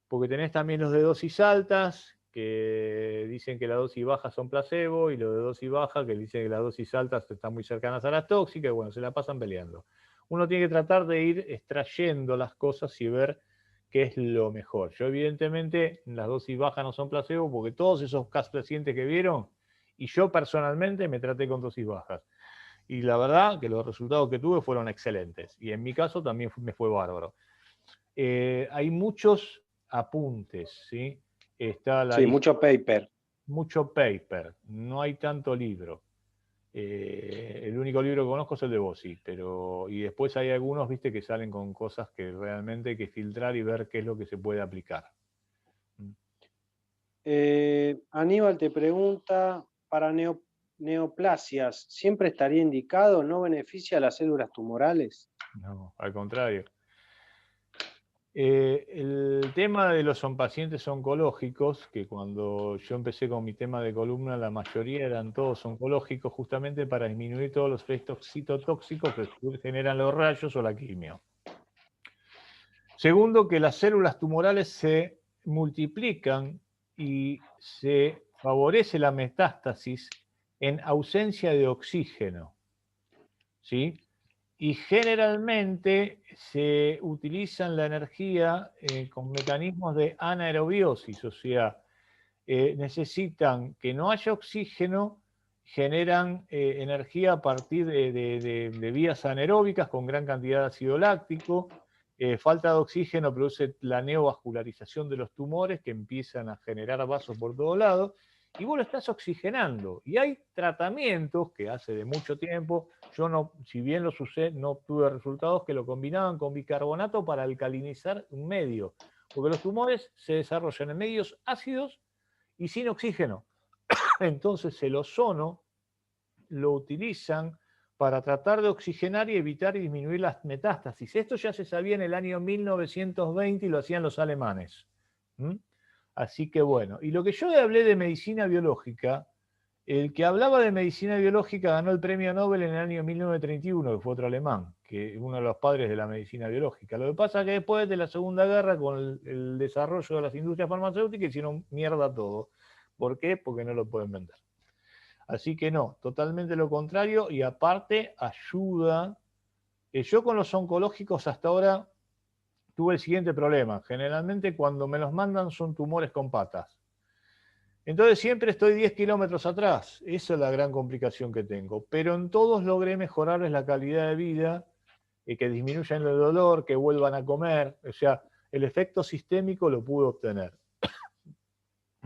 porque tenés también los de dosis altas, que dicen que las dosis bajas son placebo, y los de dosis baja, que dicen que las dosis altas están muy cercanas a las tóxicas, y bueno, se la pasan peleando. Uno tiene que tratar de ir extrayendo las cosas y ver qué es lo mejor. Yo evidentemente las dosis bajas no son placebo, porque todos esos casos pacientes que vieron, y yo personalmente me traté con dosis bajas. Y la verdad que los resultados que tuve fueron excelentes. Y en mi caso también me fue bárbaro. Hay muchos apuntes, ¿sí? Sí, mucho paper. Mucho paper, no hay tanto libro. El único libro que conozco es el de Bossi, y después hay algunos, viste, que salen con cosas que realmente hay que filtrar y ver qué es lo que se puede aplicar. Aníbal te pregunta, para neoplasias, ¿siempre estaría indicado? ¿No beneficia a las células tumorales? No, al contrario. El tema de los pacientes oncológicos, que cuando yo empecé con mi tema de columna, la mayoría eran todos oncológicos, justamente para disminuir todos los efectos citotóxicos que generan los rayos o la quimio. Segundo, que las células tumorales se multiplican y se favorece la metástasis en ausencia de oxígeno, ¿sí? Y generalmente se utilizan la energía con mecanismos de anaerobiosis, o sea, necesitan que no haya oxígeno, generan energía a partir de vías anaeróbicas con gran cantidad de ácido láctico. Falta de oxígeno produce la neovascularización de los tumores que empiezan a generar vasos por todos lados, y vos lo estás oxigenando. Y hay tratamientos que hace de mucho tiempo, yo no, si bien los usé, no obtuve resultados, que lo combinaban con bicarbonato para alcalinizar un medio, porque los tumores se desarrollan en medios ácidos y sin oxígeno. Entonces el ozono lo utilizan para tratar de oxigenar y evitar y disminuir las metástasis. Esto ya se sabía en el año 1920 y lo hacían los alemanes. Así que bueno, y lo que yo hablé de medicina biológica, el que hablaba de medicina biológica ganó el premio Nobel en el año 1931, que fue otro alemán, que es uno de los padres de la medicina biológica. Lo que pasa es que después de la Segunda Guerra, con el desarrollo de las industrias farmacéuticas, hicieron mierda todo. ¿Por qué? Porque no lo pueden vender. Así que no, totalmente lo contrario, y aparte ayuda. Yo con los oncológicos hasta ahora tuve el siguiente problema. Generalmente cuando me los mandan son tumores con patas. Entonces siempre estoy 10 kilómetros atrás. Esa es la gran complicación que tengo. Pero en todos logré mejorarles la calidad de vida, que disminuyan el dolor, que vuelvan a comer. O sea, el efecto sistémico lo pude obtener.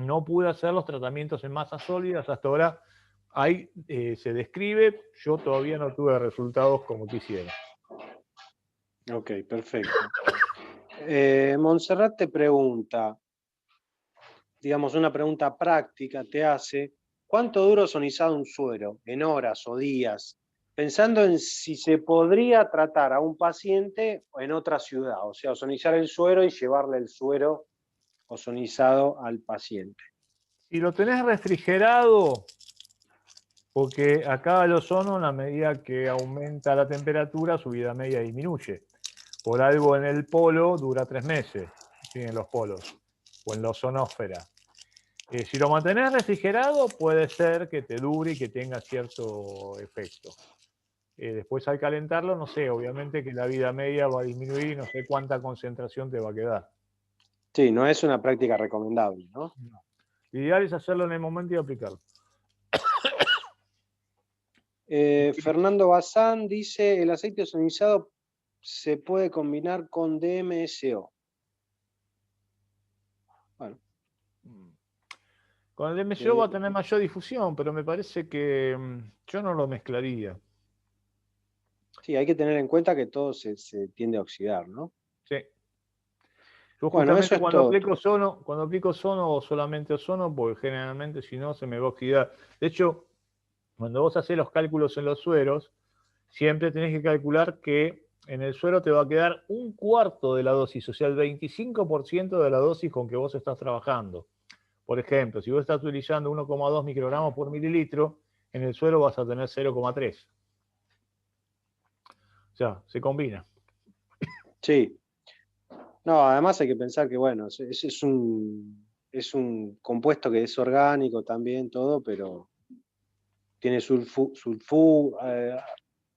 no pude hacer los tratamientos en masas sólidas. Hasta ahora ahí se describe, yo todavía no tuve resultados como quisiera. Ok, perfecto. Montserrat te pregunta, digamos, una pregunta práctica te hace, ¿cuánto dura ozonizado un suero? ¿En horas o días? Pensando en si se podría tratar a un paciente en otra ciudad, o sea, ozonizar el suero y llevarle el suero ozonizado al paciente. Si lo tenés refrigerado, porque acá el ozono, a medida que aumenta la temperatura, su vida media disminuye. Por algo en el polo dura 3 meses, ¿sí? En los polos, o en la ozonósfera. Si lo mantenés refrigerado, puede ser que te dure y que tenga cierto efecto. Después al calentarlo, no sé, obviamente que la vida media va a disminuir y no sé cuánta concentración te va a quedar. Sí, no es una práctica recomendable, ¿no? No. Lo ideal es hacerlo en el momento y aplicarlo. Fernando Bazán dice, el aceite ozonizado se puede combinar con DMSO. Bueno. Con el MSO va a tener mayor difusión, pero me parece que yo no lo mezclaría. Sí, hay que tener en cuenta que todo se tiende a oxidar, ¿no? Sí. Yo bueno, justamente eso es todo. cuando aplico ozono o solamente ozono, porque generalmente si no se me va a oxidar. De hecho, cuando vos haces los cálculos en los sueros, siempre tenés que calcular que en el suero te va a quedar un cuarto de la dosis, o sea, el 25% de la dosis con que vos estás trabajando. Por ejemplo, si vos estás utilizando 1,2 microgramos por mililitro, en el suero vas a tener 0,3. O sea, se combina. Sí. No, además hay que pensar que, bueno, es un compuesto que es orgánico también, todo, pero tiene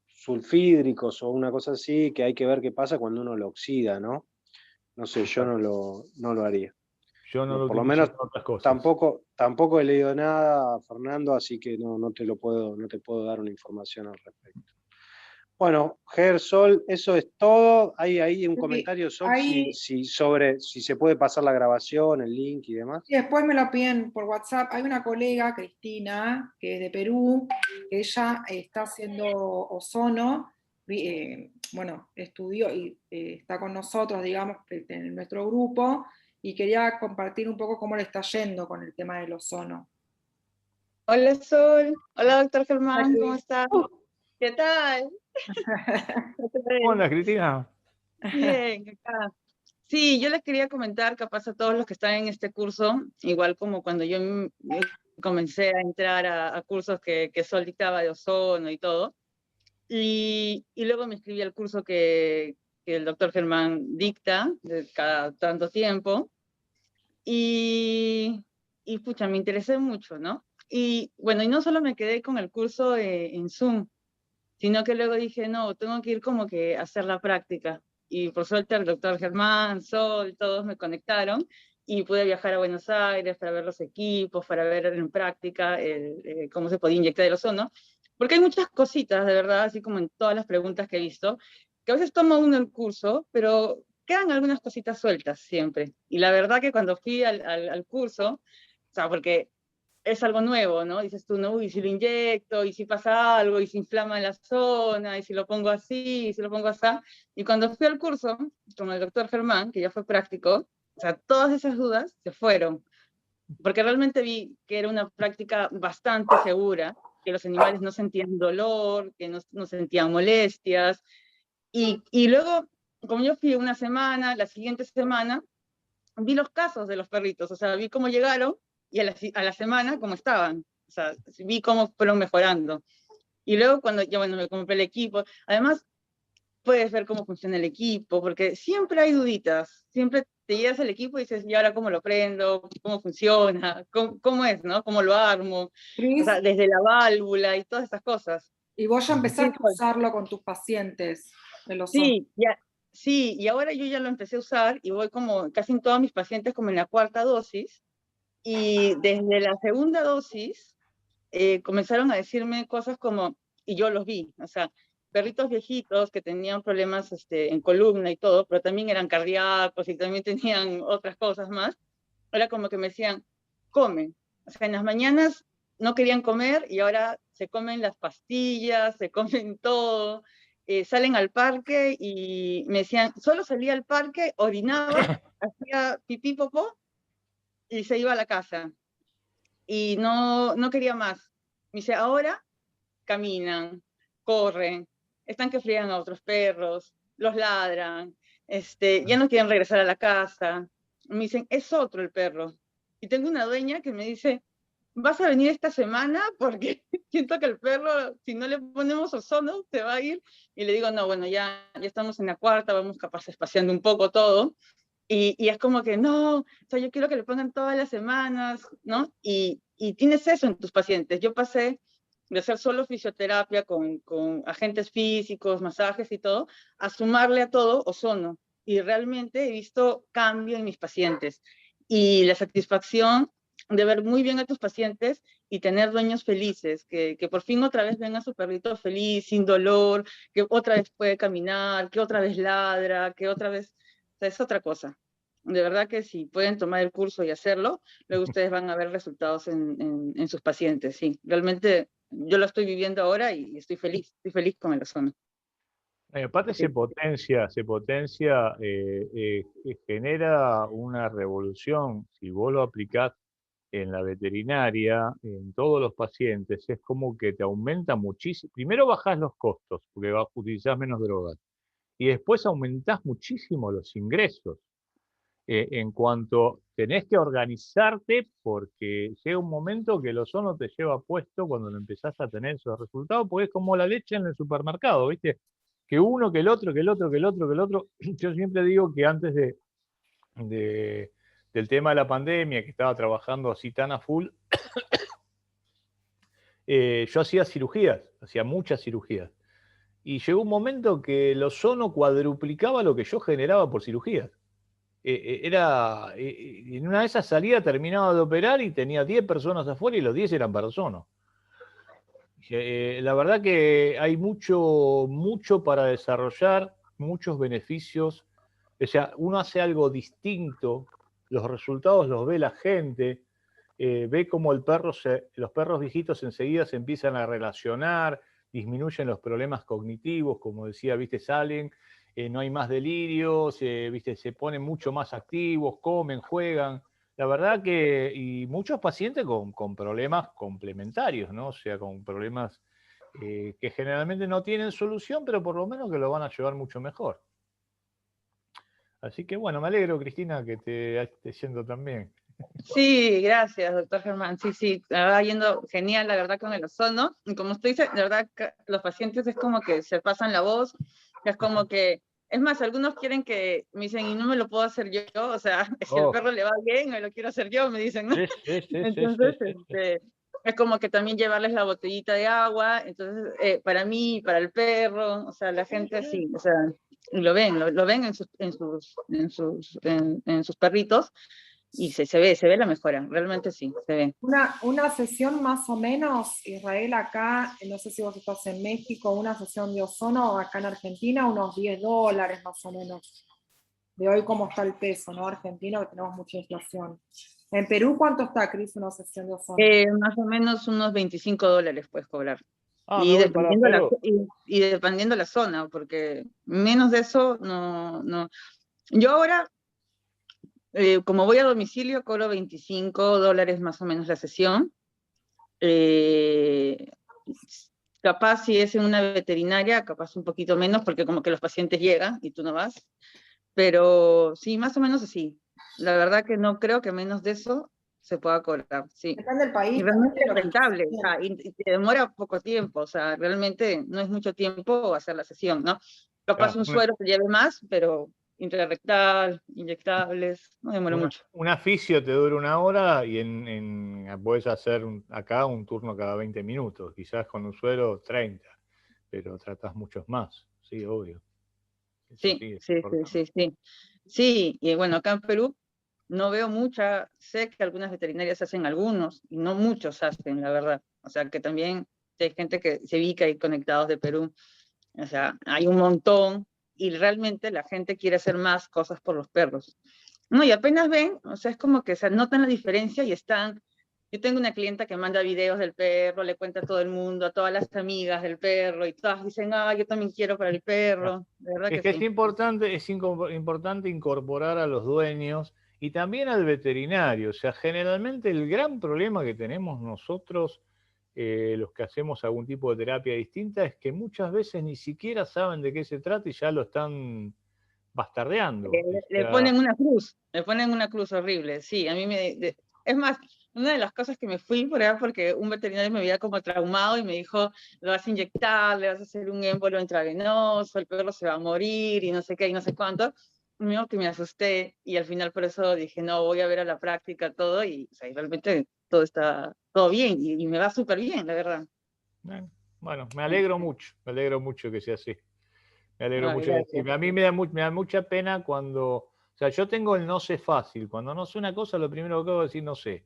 sulfídricos o una cosa así, que hay que ver qué pasa cuando uno lo oxida, ¿no? No sé, yo no lo haría. Yo no lo Por lo utilizo menos para otras cosas. tampoco he leído nada, Fernando, así que no te puedo dar una información al respecto. Bueno, Ger, Sol, eso es todo. Hay ahí un comentario, Sol, sobre si se puede pasar la grabación, el link y demás. Y después me lo piden por WhatsApp. Hay una colega, Cristina, que es de Perú, que ella está haciendo ozono, bueno, estudió y está con nosotros, digamos, en nuestro grupo, y quería compartir un poco cómo le está yendo con el tema del ozono. Hola Sol, hola doctor Germán, ¿cómo estás? ¿Qué tal? Hola Cristina. Bien, acá. Sí, yo les quería comentar, capaz a todos los que están en este curso, igual como cuando yo comencé a entrar a cursos que Sol dictaba de ozono y todo, y luego me inscribí al curso que el doctor Germán dicta de cada tanto tiempo, y pucha, me interesé mucho, ¿no? Y bueno, y no solo me quedé con el curso en Zoom, sino que luego dije, no, tengo que ir como que a hacer la práctica. Y por suerte el doctor Germán, Sol, todos me conectaron y pude viajar a Buenos Aires para ver los equipos, para ver en práctica cómo se podía inyectar el ozono. Porque hay muchas cositas, de verdad, así como en todas las preguntas que he visto, que a veces toma uno el curso, pero quedan algunas cositas sueltas siempre. Y la verdad que cuando fui al curso, o sea, porque es algo nuevo, ¿no? Dices tú, no, y si lo inyecto, y si pasa algo, y si inflama la zona, y si lo pongo así, y si lo pongo así. Y cuando fui al curso con el doctor Germán, que ya fue práctico, o sea, todas esas dudas se fueron, porque realmente vi que era una práctica bastante segura, que los animales no sentían dolor, que no sentían molestias, y luego, como yo fui una semana, la siguiente semana, vi los casos de los perritos, o sea, vi cómo llegaron, y a la semana cómo estaban, o sea, vi cómo fueron mejorando. Y luego cuando yo, bueno, me compré el equipo, además puedes ver cómo funciona el equipo, porque siempre hay duditas, siempre te llegas al equipo y dices, ¿y ahora cómo lo prendo? ¿Cómo funciona? ¿Cómo es, no? ¿Cómo lo armo? Cris, o sea, desde la válvula y todas estas cosas. y vos ya Sí, empezaste a usarlo con tus pacientes, el ozono. sí, ya, sí, y ahora yo ya lo empecé a usar y voy como casi en todos mis pacientes como en la 4ª dosis, y desde la 2ª dosis comenzaron a decirme cosas como, y yo los vi, o sea, perritos viejitos que tenían problemas en columna y todo, pero también eran cardíacos y también tenían otras cosas más. Era como que me decían, comen. O sea, en las mañanas no querían comer y ahora se comen las pastillas, se comen todo. Salen al parque y me decían, solo salía al parque, orinaba, hacía pipí, popó y se iba a la casa. Y no quería más. Me dice, ahora caminan, corren, están que frían a otros perros, los ladran, ya no quieren regresar a la casa. Me dicen, es otro el perro. Y tengo una dueña que me dice, ¿vas a venir esta semana? Porque siento que el perro, si no le ponemos ozono, se va a ir. Y le digo, no, bueno, ya estamos en la cuarta, vamos capaz espaciando un poco todo. Y es como que, no, o sea, yo quiero que le pongan todas las semanas, ¿no? Y tienes eso en tus pacientes. Yo pasé de hacer solo fisioterapia con agentes físicos, masajes y todo, a sumarle a todo ozono. Y realmente he visto cambio en mis pacientes. Y la satisfacción de ver muy bien a tus pacientes y tener dueños felices, que por fin otra vez ven a su perrito feliz, sin dolor, que otra vez puede caminar, que otra vez ladra, que otra vez... O sea, es otra cosa. De verdad que si pueden tomar el curso y hacerlo, luego ustedes van a ver resultados en sus pacientes, sí. Realmente yo lo estoy viviendo ahora y estoy feliz con el ozono. Aparte Sí. se potencia, genera una revolución. Si vos lo aplicás en la veterinaria, en todos los pacientes, es como que te aumenta muchísimo. Primero bajás los costos, porque utilizás menos drogas, y después aumentás muchísimo los ingresos. En cuanto tenés que organizarte, porque llega un momento que el ozono te lleva puesto cuando lo empezás a tener esos resultados, porque es como la leche en el supermercado, ¿viste? Que uno, que el otro, que el otro, que el otro, que el otro. Yo siempre digo que antes del tema de la pandemia, que estaba trabajando así tan a full, yo hacía cirugías, hacía muchas cirugías. Y llegó un momento que el ozono cuadruplicaba lo que yo generaba por cirugías. En una de esas salidas terminaba de operar y tenía 10 personas afuera y los 10 eran para ozono. La verdad que hay mucho para desarrollar, muchos beneficios. O sea, uno hace algo distinto, los resultados los ve la gente, ve cómo los perros viejitos enseguida se empiezan a relacionar, disminuyen los problemas cognitivos, como decía, viste, salen, no hay más delirios, viste, se ponen mucho más activos, comen, juegan. La verdad que, y muchos pacientes con problemas complementarios, ¿no? O sea, con problemas que generalmente no tienen solución, pero por lo menos que lo van a llevar mucho mejor. Así que bueno, me alegro, Cristina, que te esté yendo también. Sí, gracias, doctor Germán. Sí, va yendo genial, la verdad, con el ozono. Y como usted dice, la verdad, los pacientes es como que se pasan la voz, es como que, es más, algunos quieren que, me dicen, y no me lo puedo hacer yo, o sea, si al perro le va bien, me lo quiero hacer yo, me dicen, ¿no? Entonces, es como que también llevarles la botellita de agua, entonces, para mí, para el perro, o sea, la gente sí, o sea, lo ven en sus perritos, y se ve la mejora, realmente sí, se ve. Una sesión más o menos, Israel, acá, no sé si vos estás en México, una sesión de ozono acá en Argentina, unos $10 más o menos. De hoy cómo está el peso, ¿no? Argentino, que tenemos mucha inflación. En Perú, ¿cuánto está, Cris, una sesión de ozono? Más o menos unos $25 puedes cobrar. Y dependiendo la zona, porque menos de eso no. Yo ahora, como voy a domicilio, cobro $25 más o menos la sesión. Capaz si es en una veterinaria, capaz un poquito menos, porque como que los pacientes llegan y tú no vas. Pero sí, más o menos así. La verdad que no creo que menos de eso se pueda cobrar, sí. Depende del país. Y realmente es rentable, o sea, y te demora poco tiempo, o sea, realmente no es mucho tiempo hacer la sesión, ¿no? Capaz un suero te lleve más, pero intrarrectal, inyectables, no demora mucho. Una fisio te dura 1 hora y podés hacer acá un turno cada 20 minutos, quizás con un suero 30, pero tratás muchos más, sí, obvio. Sí. Sí, y bueno, acá en Perú no veo mucha, sé que algunas veterinarias hacen algunos, y no muchos hacen, la verdad. O sea, que también hay gente que se ubica ahí conectados de Perú. O sea, hay un montón, y realmente la gente quiere hacer más cosas por los perros. No, y apenas ven, o sea, es como que se notan la diferencia y están. Yo tengo una clienta que manda videos del perro, le cuenta a todo el mundo, a todas las amigas del perro, y todas dicen, yo también quiero para el perro. De verdad Es que que sí. es importante incorporar a los dueños y también al veterinario. O sea, generalmente el gran problema que tenemos nosotros, los que hacemos algún tipo de terapia distinta, es que muchas veces ni siquiera saben de qué se trata y ya lo están bastardeando. Le ponen una cruz horrible, sí. A mí es más, una de las cosas que me fui por allá porque un veterinario me veía como traumado y me dijo, lo vas a inyectar, le vas a hacer un émbolo intravenoso, el perro se va a morir y no sé qué y no sé cuánto. Mío que me asusté y al final por eso dije, no, voy a ver a la práctica todo y, o sea, y realmente todo está todo bien y me va súper bien, la verdad. Bueno, me alegro mucho que sea así. Me alegro mucho. Gracias. A mí me da mucha pena cuando, o sea, yo tengo el no sé fácil. Cuando no sé una cosa, lo primero que hago es decir no sé.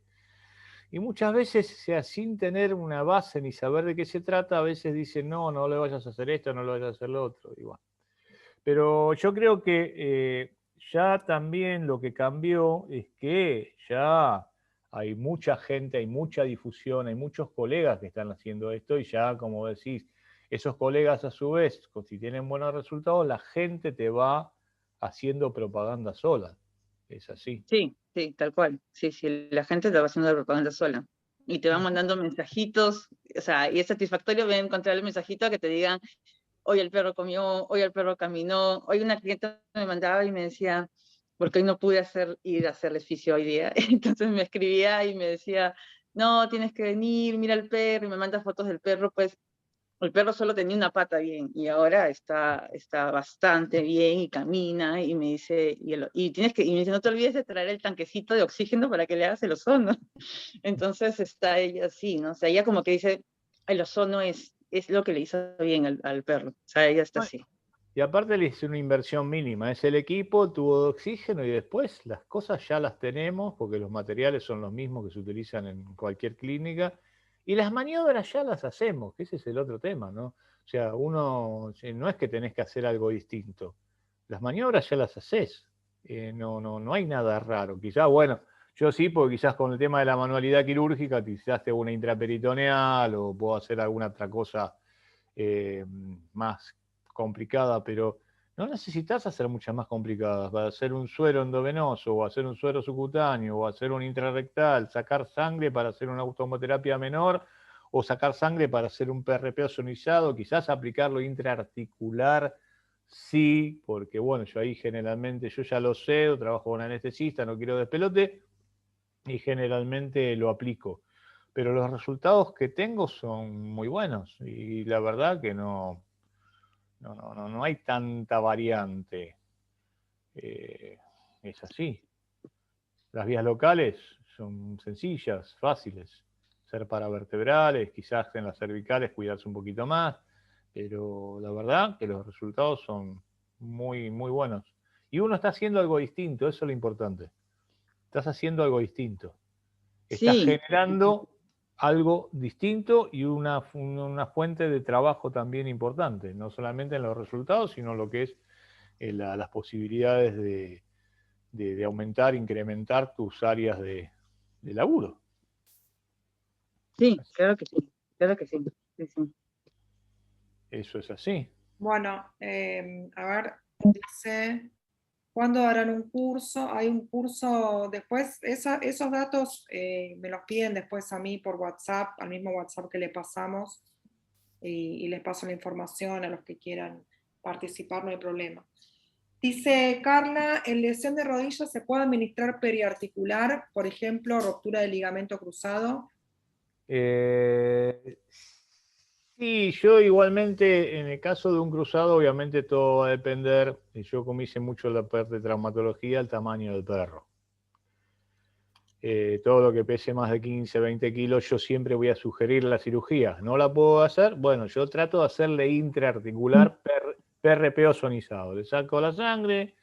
Y muchas veces, o sea, sin tener una base ni saber de qué se trata, a veces dicen, no le vayas a hacer esto, no le vayas a hacer lo otro. Y bueno. Pero yo creo que ya también lo que cambió es que ya hay mucha gente, hay mucha difusión, hay muchos colegas que están haciendo esto y ya, como decís, esos colegas a su vez, si tienen buenos resultados, la gente te va haciendo propaganda sola. Es así. Sí, tal cual. Sí, la gente te va haciendo la propaganda sola. Y te van mandando mensajitos, o sea, y es satisfactorio ver encontrar el mensajito que te digan, hoy el perro comió, hoy el perro caminó, hoy una clienta me mandaba y me decía, porque hoy no pude ir a hacerles fisio hoy día, entonces me escribía y me decía, no, tienes que venir, mira el perro, y me manda fotos del perro, pues el perro solo tenía una pata bien y ahora está bastante bien y camina y me dice, y me dice, no te olvides de traer el tanquecito de oxígeno para que le hagas el ozono. Entonces está ella así, ¿no? O sea, ella como que dice, el ozono es lo que le hizo bien al perro. O sea, ella está así. Y aparte le hice una inversión mínima, es el equipo, el tubo de oxígeno y después las cosas ya las tenemos porque los materiales son los mismos que se utilizan en cualquier clínica y las maniobras ya las hacemos, que ese es el otro tema, ¿no? O sea, no es que tenés que hacer algo distinto, las maniobras ya las haces, no hay nada raro, quizás, bueno, yo sí, porque quizás con el tema de la manualidad quirúrgica quizás tengo una intraperitoneal o puedo hacer alguna otra cosa más complicada, pero no necesitas hacer muchas más complicadas. Para hacer un suero endovenoso, o hacer un suero subcutáneo, o hacer un intrarrectal, sacar sangre para hacer una automoterapia menor, o sacar sangre para hacer un PRP ozonizado, quizás aplicarlo intraarticular, sí, porque bueno, yo ahí generalmente, yo ya lo sé, trabajo con anestesista, no quiero despelote, y generalmente lo aplico. Pero los resultados que tengo son muy buenos, y la verdad que no hay tanta variante. Es así. Las vías locales son sencillas, fáciles. Ser paravertebrales, quizás en las cervicales cuidarse un poquito más, pero la verdad que los resultados son muy, muy buenos. Y uno está haciendo algo distinto, eso es lo importante. Estás haciendo algo distinto. Estás generando algo distinto y una fuente de trabajo también importante, no solamente en los resultados, sino en lo que es las posibilidades de aumentar, incrementar tus áreas de laburo. Sí, claro que sí, sí. Eso es así. Bueno, a ver, dice, ¿cuándo harán un curso? Hay un curso después, esos datos me los piden después a mí por WhatsApp, al mismo WhatsApp que le pasamos, y les paso la información a los que quieran participar, no hay problema. Dice Carla, ¿en lesión de rodilla se puede administrar periarticular, por ejemplo, ruptura del ligamento cruzado? Sí, yo igualmente, en el caso de un cruzado, obviamente todo va a depender, y yo como hice mucho la parte de traumatología, el tamaño del perro. Todo lo que pese más de 15, 20 kilos, yo siempre voy a sugerir la cirugía. ¿No la puedo hacer? Bueno, yo trato de hacerle intraarticular PRP ozonizado. Le saco la sangre,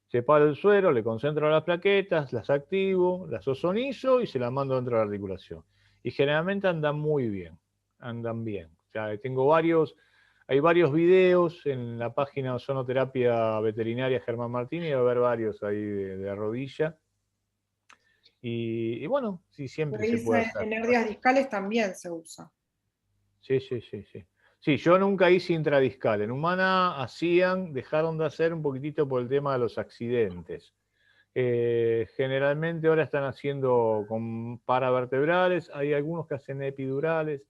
separo el suero, le concentro las plaquetas, las activo, las ozonizo y se las mando dentro de la articulación. Y generalmente andan muy bien, andan bien. O sea, tengo varios Hay varios videos en la página Ozonoterapia Veterinaria Germán Martínez, va a haber varios ahí de rodilla. Y bueno, sí, siempre se puede hacer. En hernias discales también se usa. Sí. Sí, yo nunca hice intradiscal. En humana dejaron de hacer un poquitito por el tema de los accidentes. Generalmente ahora están haciendo con paravertebrales, hay algunos que hacen epidurales,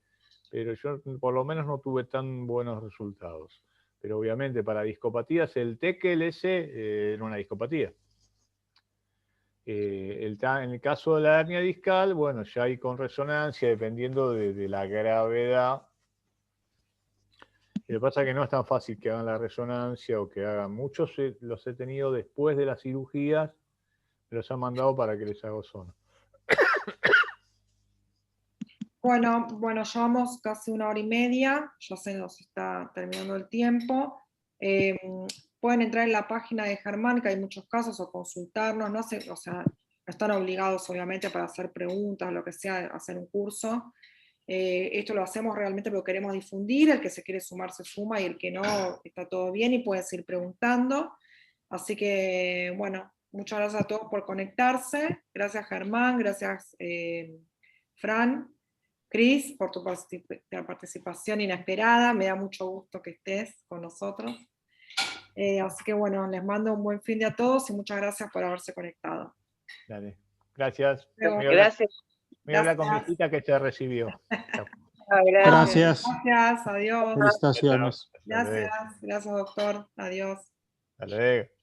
pero yo por lo menos no tuve tan buenos resultados. Pero obviamente para discopatías el TQLS era una discopatía. En el caso de la hernia discal, bueno, ya hay con resonancia, dependiendo de la gravedad. Lo que pasa es que no es tan fácil que hagan la resonancia o que hagan. Muchos los he tenido después de las cirugías, los han mandado para que les haga ozono. Bueno, llevamos casi 1 hora y media, ya se nos está terminando el tiempo. Pueden entrar en la página de Germán, que hay muchos casos, o consultarnos, no están obligados obviamente para hacer preguntas, lo que sea, hacer un curso. Esto lo hacemos realmente porque queremos difundir, el que se quiere sumar se suma y el que no está todo bien y pueden seguir preguntando. Así que, bueno, muchas gracias a todos por conectarse. Gracias Germán, gracias Fran, Cris, por tu participación inesperada. Me da mucho gusto que estés con nosotros. Así que bueno, les mando un buen fin de a todos y muchas gracias por haberse conectado. Dale. Gracias. Gracias. Mira la con mi hijita que se recibió. Gracias. Gracias, adiós. Felicitaciones. Gracias, doctor. Adiós. Hasta luego.